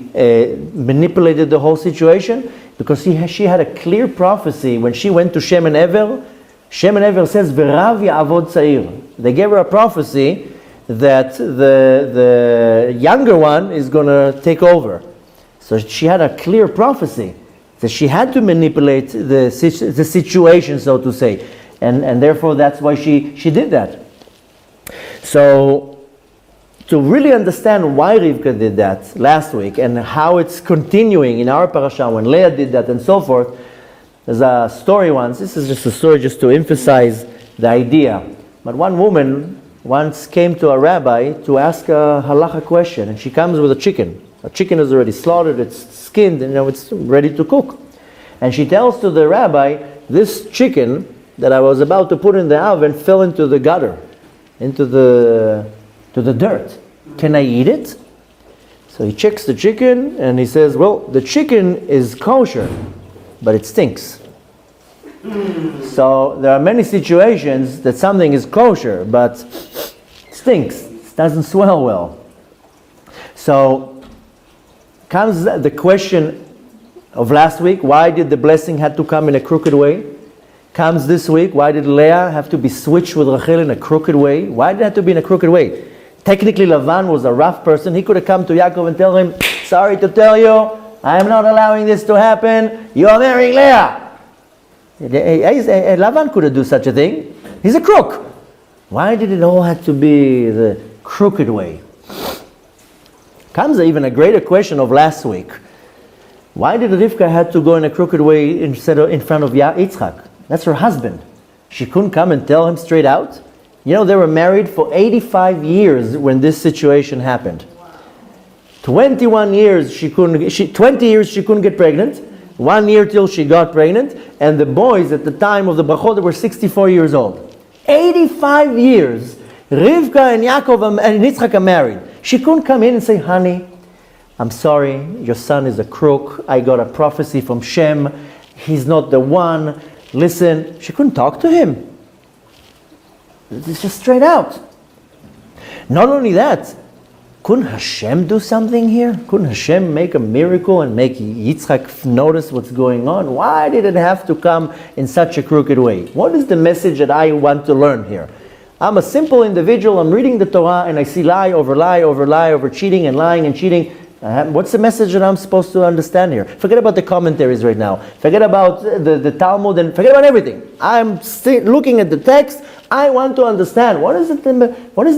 manipulated the whole situation? Because she had a clear prophecy when she went to Shem and Ever. Shem and Ever says, V'rav ya'avod tza'ir. They gave her a prophecy that the younger one is going to take over. So she had a clear prophecy that she had to manipulate the situation, so to say. And therefore that's why she did that. So to really understand why Rivka did that last week and how it's continuing in our parasha when Leah did that and so forth, there's a story once. This is just a story just to emphasize the idea. But one woman once came to a rabbi to ask a halacha question, and she comes with a chicken. A chicken is already slaughtered, it's skinned, and it's ready to cook. And she tells to the rabbi, this chicken that I was about to put in the oven fell into the gutter, into the dirt. Can I eat it? So he checks the chicken and he says, well, the chicken is kosher, but it stinks. So there are many situations that something is kosher, but stinks, it doesn't smell well. So comes the question of last week, why did the blessing have to come in a crooked way? Comes this week, why did Leah have to be switched with Rachel in a crooked way? Why did it have to be in a crooked way? Technically, Lavan was a rough person. He could have come to Yaakov and tell him, sorry to tell you, I am not allowing this to happen. You are marrying Leah. Lavan couldn't do such a thing. He's a crook. Why did it all have to be the crooked way? Comes even a greater question of last week. Why did Rivka have to go in a crooked way instead of in front of Yitzchak? That's her husband. She couldn't come and tell him straight out. They were married for 85 years when this situation happened. 21 years 20 years she couldn't get pregnant. 1 year till she got pregnant. And the boys at the time of the brachot were 64 years old. 85 years Rivka and Yaakov and Yitzchak are married. She couldn't come in and say, honey, I'm sorry, your son is a crook. I got a prophecy from Shem. He's not the one. Listen, she couldn't talk to him. It's just straight out. Not only that, couldn't Hashem do something here? Couldn't Hashem make a miracle and make Yitzchak notice what's going on? Why did it have to come in such a crooked way? What is the message that I want to learn here? I'm a simple individual, I'm reading the Torah and I see lie over lie over lie over cheating and lying and cheating. What's the message that I'm supposed to understand here? Forget about the commentaries right now. Forget about the Talmud and forget about everything. I'm looking at the text. I want to understand. What is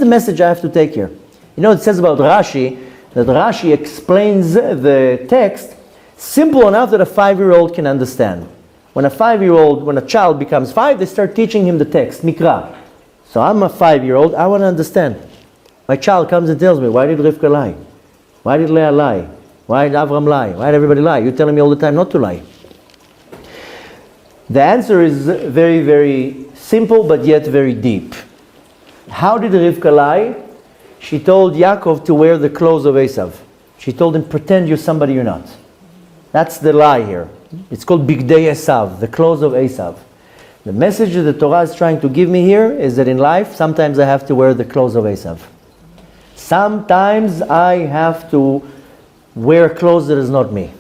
the message I have to take here? You know, it says about Rashi, that Rashi explains the text simple enough that a 5-year-old can understand. When a child becomes 5, they start teaching him the text, Mikra. So I'm a 5-year-old, I want to understand. My child comes and tells me, why did Rivka lie? Why did Leah lie? Why did Avram lie? Why did everybody lie? You're telling me all the time not to lie. The answer is very, very simple, but yet very deep. How did Rivka lie? She told Yaakov to wear the clothes of Esav. She told him, pretend you're somebody you're not. That's the lie here. It's called Bigdei Esav, the clothes of Esav. The message that the Torah is trying to give me here is that in life, sometimes I have to wear the clothes of Esav. Sometimes I have to wear clothes that is not me.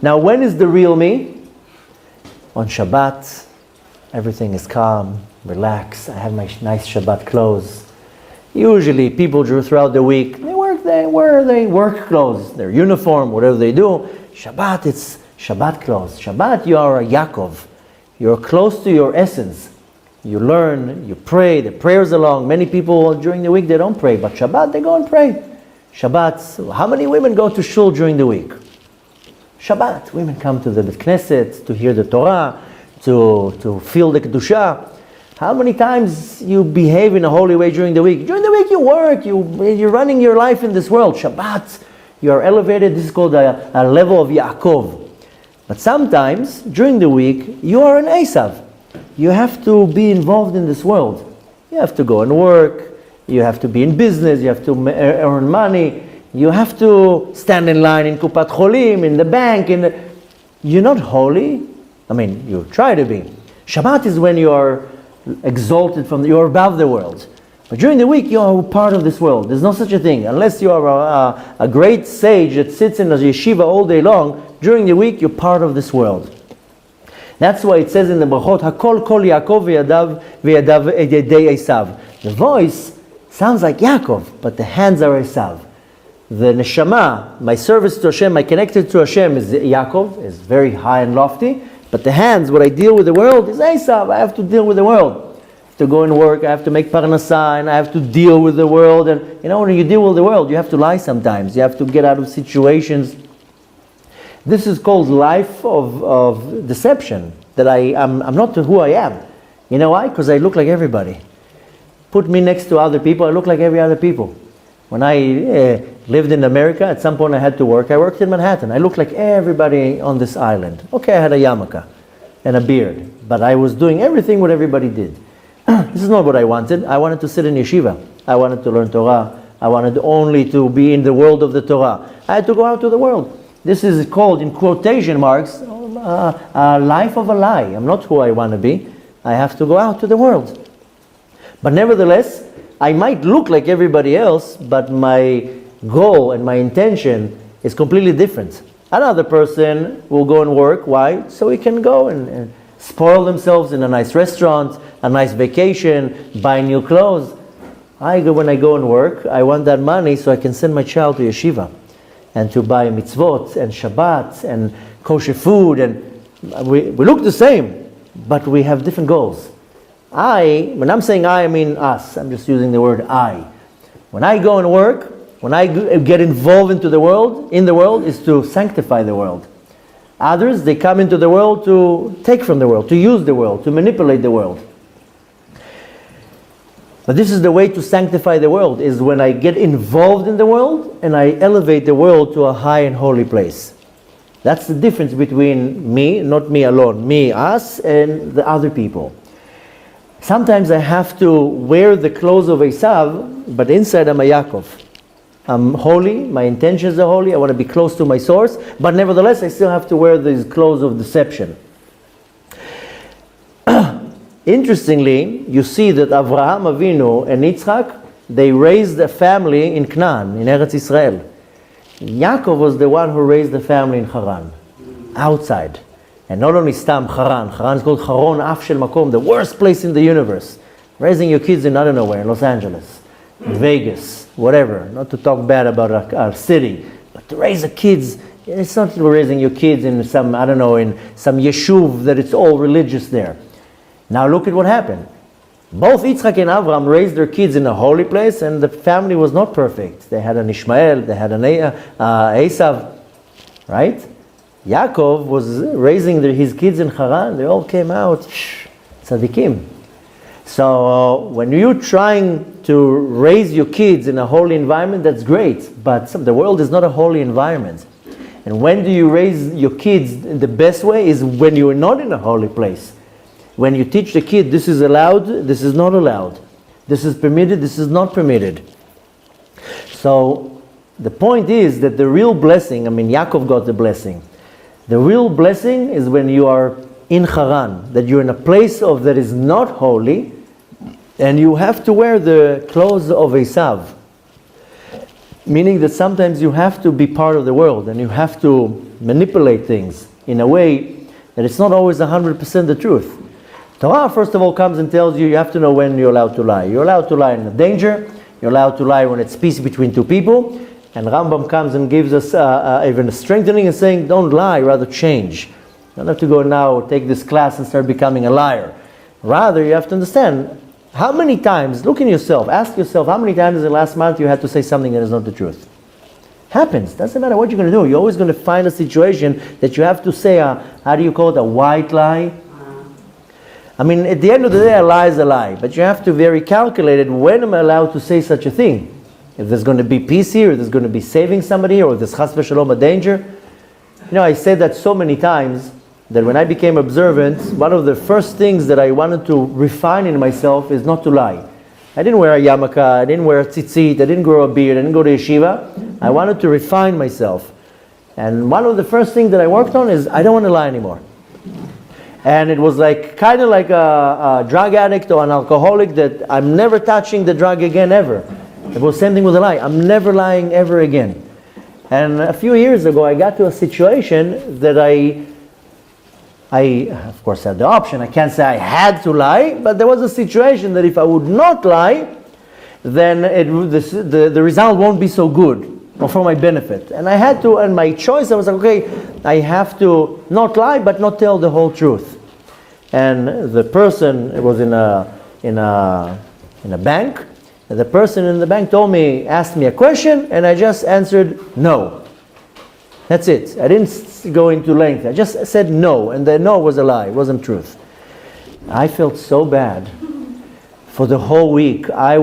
Now, when is the real me? On Shabbat, everything is calm, relaxed. I have my nice Shabbat clothes. Usually, people throughout the week, they wear their work clothes, their uniform, whatever they do. Shabbat, it's Shabbat clothes. Shabbat, you are a Yaakov. You're close to your essence. You learn, you pray, the prayers along. Many people during the week, they don't pray, but Shabbat, they go and pray. Shabbat, how many women go to shul during the week? Shabbat, women come to the Knesset to hear the Torah, to feel the Kedusha. How many times you behave in a holy way during the week? During the week you work, you're running your life in this world. Shabbat, you are elevated. This is called a level of Yaakov. But sometimes, during the week, you are an Esav. You have to be involved in this world. You have to go and work. You have to be in business. You have to earn money. You have to stand in line in Kupat Cholim, in the bank. You're not holy. I mean, you try to be. Shabbat is when you are exalted you're above the world. But during the week, you are part of this world. There's no such a thing. Unless you are a great sage that sits in a yeshiva all day long, during the week, you're part of this world. That's why it says in the Brachot, Hakol kol Yaakov v'yadav yedei Esav. The voice sounds like Yaakov, but the hands are Esav. The neshama, my service to Hashem, my connected to Hashem is Yaakov, is very high and lofty. But the hands, what I deal with the world, is Esav. I have to deal with the world. I have to go and work, I have to make parnasah, and I have to deal with the world. And you know, when you deal with the world, you have to lie sometimes. You have to get out of situations. This is called life of deception. That I'm not who I am. You know why? Because I look like everybody. Put me next to other people, I look like every other people. When I lived in America, at some point I had to work. I worked in Manhattan. I looked like everybody on this island. Okay, I had a yarmulke and a beard, but I was doing everything what everybody did. This is not what I wanted. I wanted to sit in yeshiva. I wanted to learn Torah. I wanted only to be in the world of the Torah. I had to go out to the world. This is called, in quotation marks, a life of a lie. I'm not who I want to be. I have to go out to the world. But nevertheless, I might look like everybody else, but my goal and my intention is completely different. Another person will go and work. Why? So he can go and spoil themselves in a nice restaurant, a nice vacation, buy new clothes. When I go and work, I want that money so I can send my child to yeshiva and to buy mitzvot and Shabbat and kosher food. And we look the same, but we have different goals. When I'm saying I mean us. I'm just using the word I. When I go and work, when I get involved in the world, is to sanctify the world. Others, they come into the world to take from the world, to use the world, to manipulate the world. But this is the way to sanctify the world, is when I get involved in the world and I elevate the world to a high and holy place. That's the difference between me, not me alone, me, us, and the other people. Sometimes I have to wear the clothes of Esav, but inside I'm a Yaakov. I'm holy, my intentions are holy, I want to be close to my source, but nevertheless I still have to wear these clothes of deception. Interestingly, you see that Avraham Avinu and Yitzchak, they raised a family in Canaan, in Eretz Israel. Yaakov was the one who raised the family in Haran, outside. And not only Stam, Haran. Haran is called Haron Af Shel Makom, the worst place in the universe. Raising your kids in I don't know where, in Los Angeles, in Vegas, whatever. Not to talk bad about our city, but to raise the kids, it's not raising your kids in some, I don't know, in some yeshuv that it's all religious there. Now look at what happened. Both Yitzchak and Avraham raised their kids in a holy place, and the family was not perfect. They had an Ishmael, they had an Esav, right? Yaakov was raising his kids in Haran. They all came out tzaddikim. So when you're trying to raise your kids in a holy environment, that's great. But the world is not a holy environment. And when do you raise your kids the best way is when you're not in a holy place. When you teach the kid, this is allowed, this is not allowed. This is permitted, this is not permitted. So the point is that the real blessing, Yaakov got the blessing. The real blessing is when you are in Haran, that you're in a place that is not holy, and you have to wear the clothes of Esav. Meaning that sometimes you have to be part of the world, and you have to manipulate things in a way that it's not always 100% the truth. Torah, first of all, comes and tells you have to know when you're allowed to lie. You're allowed to lie in a danger, you're allowed to lie when it's peace between two people, and Rambam comes and gives us even a strengthening and saying, don't lie, rather change. You don't have to go now, take this class and start becoming a liar. Rather, you have to understand, how many times, look in yourself, ask yourself, how many times in the last month you had to say something that is not the truth? Happens, doesn't matter what you're going to do. You're always going to find a situation that you have to say, how do you call it, a white lie? At the end of the day, a lie is a lie. But you have to very calculate it, when am I allowed to say such a thing? If there's going to be peace here, if there's going to be saving somebody, or if there's chas v'shalom a danger. I said that so many times, that when I became observant, one of the first things that I wanted to refine in myself is not to lie. I didn't wear a yarmulke, I didn't wear a tzitzit, I didn't grow a beard, I didn't go to yeshiva. I wanted to refine myself. And one of the first things that I worked on is, I don't want to lie anymore. And it was kind of like a drug addict or an alcoholic that I'm never touching the drug again ever. It was the same thing with a lie. I'm never lying ever again. And a few years ago, I got to a situation that I of course had the option. I can't say I had to lie, but there was a situation that if I would not lie, then the result won't be so good or for my benefit. And I had to, and my choice, I was like, okay, I have to not lie, but not tell the whole truth. And the person was in a bank. And the person in the bank asked me a question, and I just answered no. That's it. I didn't go into length. I just said no, and the no was a lie. It wasn't truth. I felt so bad. For the whole week, I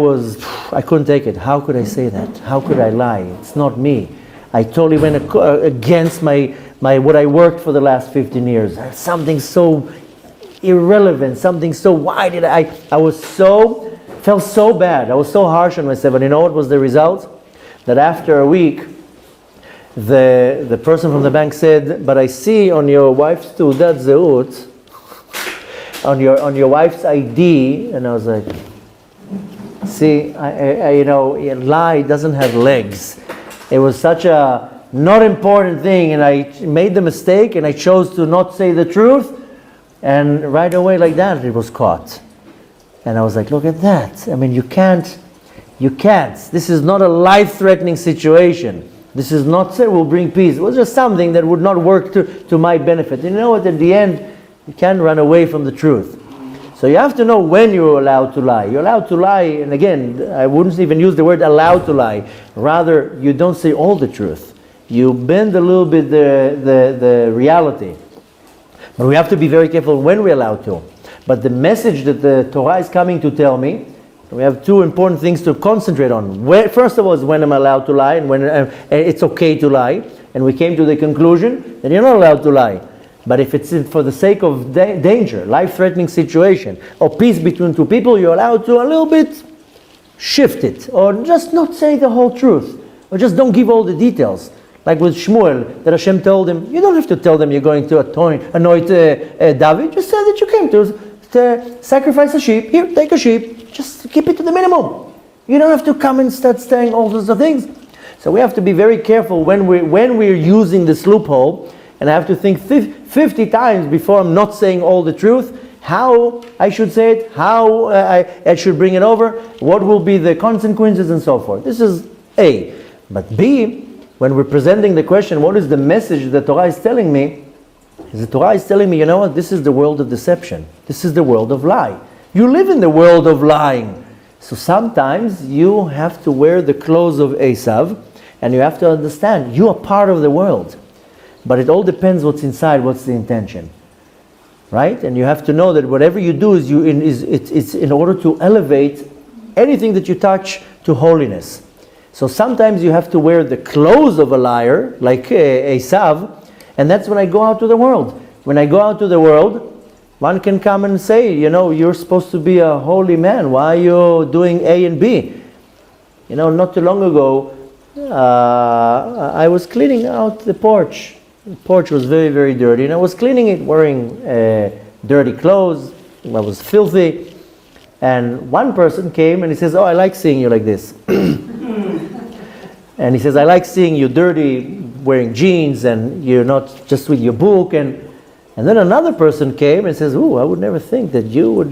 couldn't take it. How could I say that? How could I lie? It's not me. I totally went against my what I worked for the last 15 years. Something so irrelevant, something so why did I felt so bad. I was so harsh on myself. And you know what was the result? That after a week, the person from the bank said, but I see on your wife's Teudat Zeut, on your wife's ID, and I was like, see, I lie doesn't have legs. It was such a not important thing, and I made the mistake, and I chose to not say the truth, and right away like that, it was caught. And I was like, look at that. You can't. This is not a life-threatening situation. This is not said will bring peace. It was just something that would not work to my benefit. And you know what, at the end, you can't run away from the truth. So you have to know when you're allowed to lie. You're allowed to lie, and again, I wouldn't even use the word allowed to lie. Rather, you don't say all the truth. You bend a little bit the reality. But we have to be very careful when we're allowed to. But the message that the Torah is coming to tell me, we have two important things to concentrate on. First of all is when I'm allowed to lie, and when it's okay to lie. And we came to the conclusion that you're not allowed to lie. But if it's for the sake of danger, life-threatening situation, or peace between two people, you're allowed to a little bit shift it, or just not say the whole truth, or just don't give all the details. Like with Shmuel, that Hashem told him, you don't have to tell them you're going to anoint David, just say that you came to sacrifice a sheep. Here, take a sheep, just keep it to the minimum. You don't have to come and start saying all sorts of things. So we have to be very careful when we're using this loophole, and I have to think 50 times before I'm not saying all the truth, how I should say it, how I should bring it over, what will be the consequences, and so forth. This is A. But B, when we're presenting the question, what is the message the Torah is telling me? The Torah is telling me, you know what, this is the world of deception. This is the world of lie. You live in the world of lying. So sometimes you have to wear the clothes of Esav, and you have to understand, you are part of the world. But it all depends what's inside, what's the intention. Right? And you have to know that whatever you do it's in order to elevate anything that you touch to holiness. So sometimes you have to wear the clothes of a liar, like Esav, and that's when I go out to the world. When I go out to the world, one can come and say, you know, you're supposed to be a holy man. Why are you doing A and B? You know, not too long ago, I was cleaning out the porch. The porch was very, very dirty, and I was cleaning it wearing dirty clothes. I was filthy. And one person came and he says, oh, I like seeing you like this. And he says, I like seeing you dirty, wearing jeans, and you're not just with your book. And then another person came and says, oh, I would never think that you would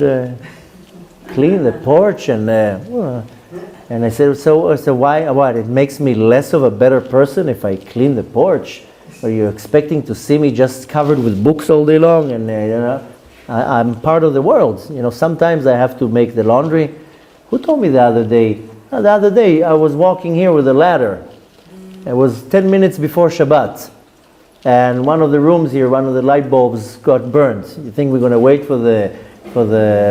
clean the porch. And I said, so why? What? It makes me less of a better person if I clean the porch? Are you expecting to see me just covered with books all day long? And I'm part of the world. You know, sometimes I have to make the laundry. Who told me the other day? The other day I was walking here with a ladder. It was 10 minutes before Shabbat. And one of the rooms here, one of the light bulbs got burned. You think we're going to wait for the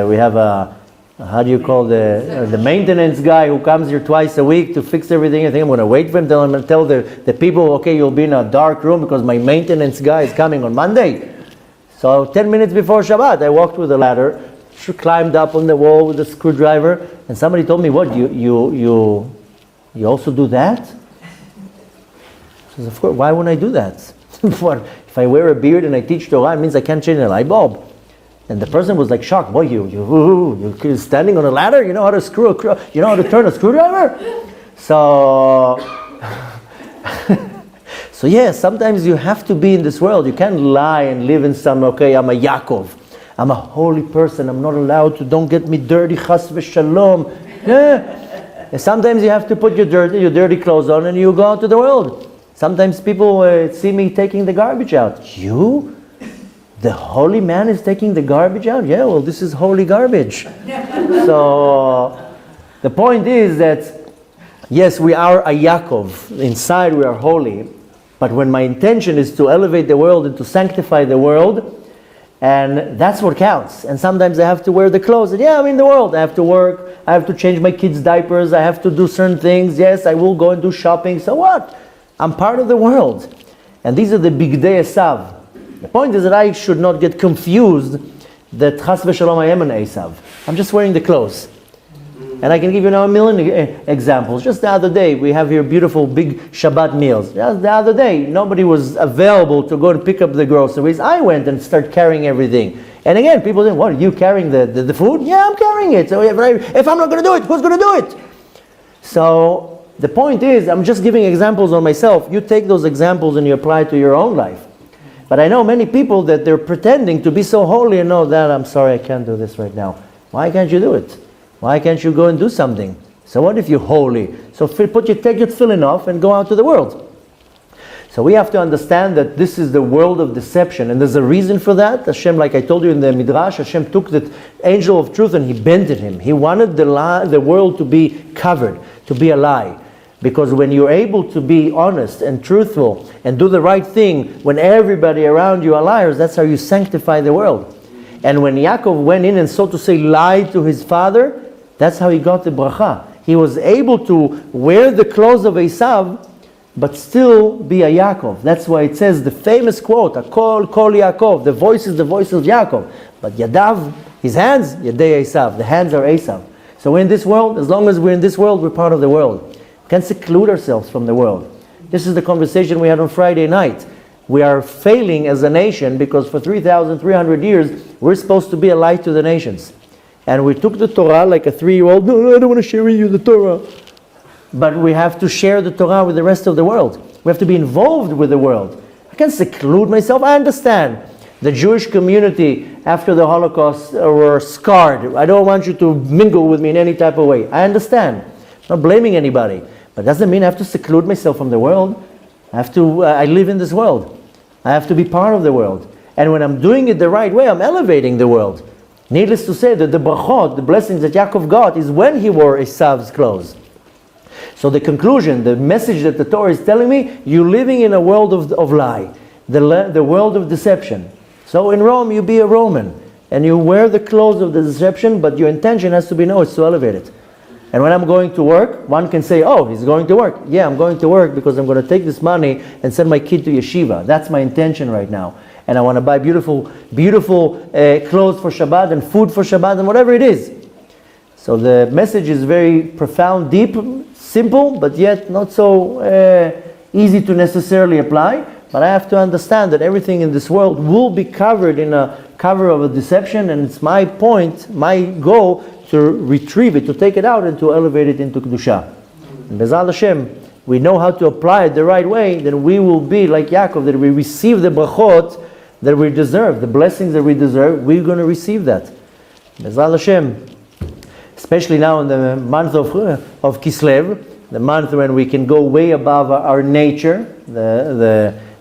we have a, how do you call the maintenance guy who comes here twice a week to fix everything? I think I'm going to wait for him, tell the people, okay, you'll be in a dark room because my maintenance guy is coming on Monday. So 10 minutes before Shabbat, I walked with a ladder, climbed up on the wall with a screwdriver, and somebody told me, what, you also do that? I said, of course, why wouldn't I do that? What, if I wear a beard and I teach Torah, it means I can't change a light bulb. And the person was like shocked. Boy, you're standing on a ladder? You know how to you know how to turn a screwdriver? So, so yeah, sometimes you have to be in this world. You can't lie and live in some, okay, I'm a Yaakov. I'm a holy person. I'm not allowed to, don't get me dirty, chas v'shalom. Yeah. And sometimes you have to put your dirty clothes on and you go out to the world. Sometimes people see me taking the garbage out. You? The holy man is taking the garbage out? Yeah, well, this is holy garbage. So, the point is that, yes, we are a Yaakov. Inside we are holy. But when my intention is to elevate the world and to sanctify the world, and that's what counts. And sometimes I have to wear the clothes. And yeah, I'm in the world. I have to work. I have to change my kids' diapers. I have to do certain things. Yes, I will go and do shopping. So what? I'm part of the world. And these are the Bigdei Esav. The point is that I should not get confused that chas v'shalom I am an Esav. I'm just wearing the clothes. And I can give you now a million examples. Just the other day, we have here beautiful big Shabbat meals. Just the other day, nobody was available to go and pick up the groceries. I went and started carrying everything. And again, people think, what, are you carrying the food? Yeah, I'm carrying it. So if I'm not going to do it, who's going to do it? So the point is, I'm just giving examples on myself. You take those examples and you apply it to your own life. But I know many people that they're pretending to be so holy and know that, I'm sorry, I can't do this right now. Why can't you do it? Why can't you go and do something? So what if you're holy? So take your tefillin off and go out to the world. So we have to understand that this is the world of deception. And there's a reason for that. Hashem, like I told you in the Midrash, Hashem took the angel of truth and he bended him. He wanted the world to be covered, to be a lie. Because when you're able to be honest and truthful and do the right thing when everybody around you are liars, that's how you sanctify the world. And when Yaakov went in and, so to say, lied to his father, that's how he got the bracha. He was able to wear the clothes of Esav but still be a Yaakov. That's why it says the famous quote, Akol Kol Yaakov, the voice is the voice of Yaakov. But Yadav, his hands, Yadei Esav, the hands are Esav. So we're in this world, as long as we're in this world, we're part of the world. We can't seclude ourselves from the world. This is the conversation we had on Friday night. We are failing as a nation because for 3,300 years, we're supposed to be a light to the nations. And we took the Torah like a 3-year-old, no, I don't want to share with you the Torah. But we have to share the Torah with the rest of the world. We have to be involved with the world. I can't seclude myself. I understand. The Jewish community after the Holocaust were scarred. I don't want you to mingle with me in any type of way. I understand. I'm not blaming anybody. But it doesn't mean I have to seclude myself from the world. I live in this world. I have to be part of the world. And when I'm doing it the right way, I'm elevating the world. Needless to say that the brachot, the blessings that Yaakov got, is when he wore Esav's clothes. So the conclusion, the message that the Torah is telling me, you're living in a world of lie, the world of deception. So in Rome, you be a Roman, and you wear the clothes of the deception, but your intention has to be, no, it's to elevate it. And when I'm going to work, one can say, oh, he's going to work. Yeah, I'm going to work because I'm going to take this money and send my kid to yeshiva. That's my intention right now. And I want to buy beautiful clothes for Shabbat and food for Shabbat and whatever it is. So the message is very profound, deep, simple, but yet not so easy to necessarily apply. But I have to understand that everything in this world will be covered in a cover of a deception, and it's my point, my goal, to retrieve it, to take it out and to elevate it into Kedusha. And Bezal Hashem, we know how to apply it the right way, then we will be like Yaakov, that we receive the brachot that we deserve, the blessings that we deserve, we're going to receive that. Bezal Hashem, especially now in the month of Kislev, the month when we can go way above our nature,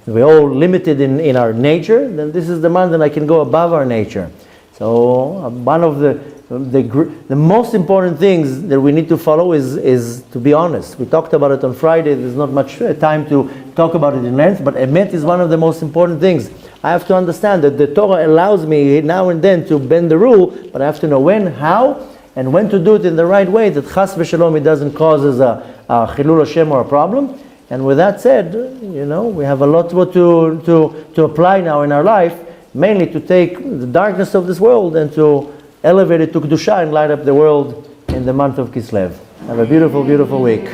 we're all limited in our nature, then this is the month that I can go above our nature. So one of the most important things that we need to follow is to be honest. We talked about it on Friday. There's not much time to talk about it in length, but emet is one of the most important things. I have to understand that the Torah allows me now and then to bend the rule, but I have to know when, how, and when to do it in the right way, that chas v'shalom it doesn't cause us a chilul Hashem or a problem. And with that said, we have a lot to apply now in our life, mainly to take the darkness of this world and to elevate it to Kedusha and light up the world in the month of Kislev. Have a beautiful, beautiful week.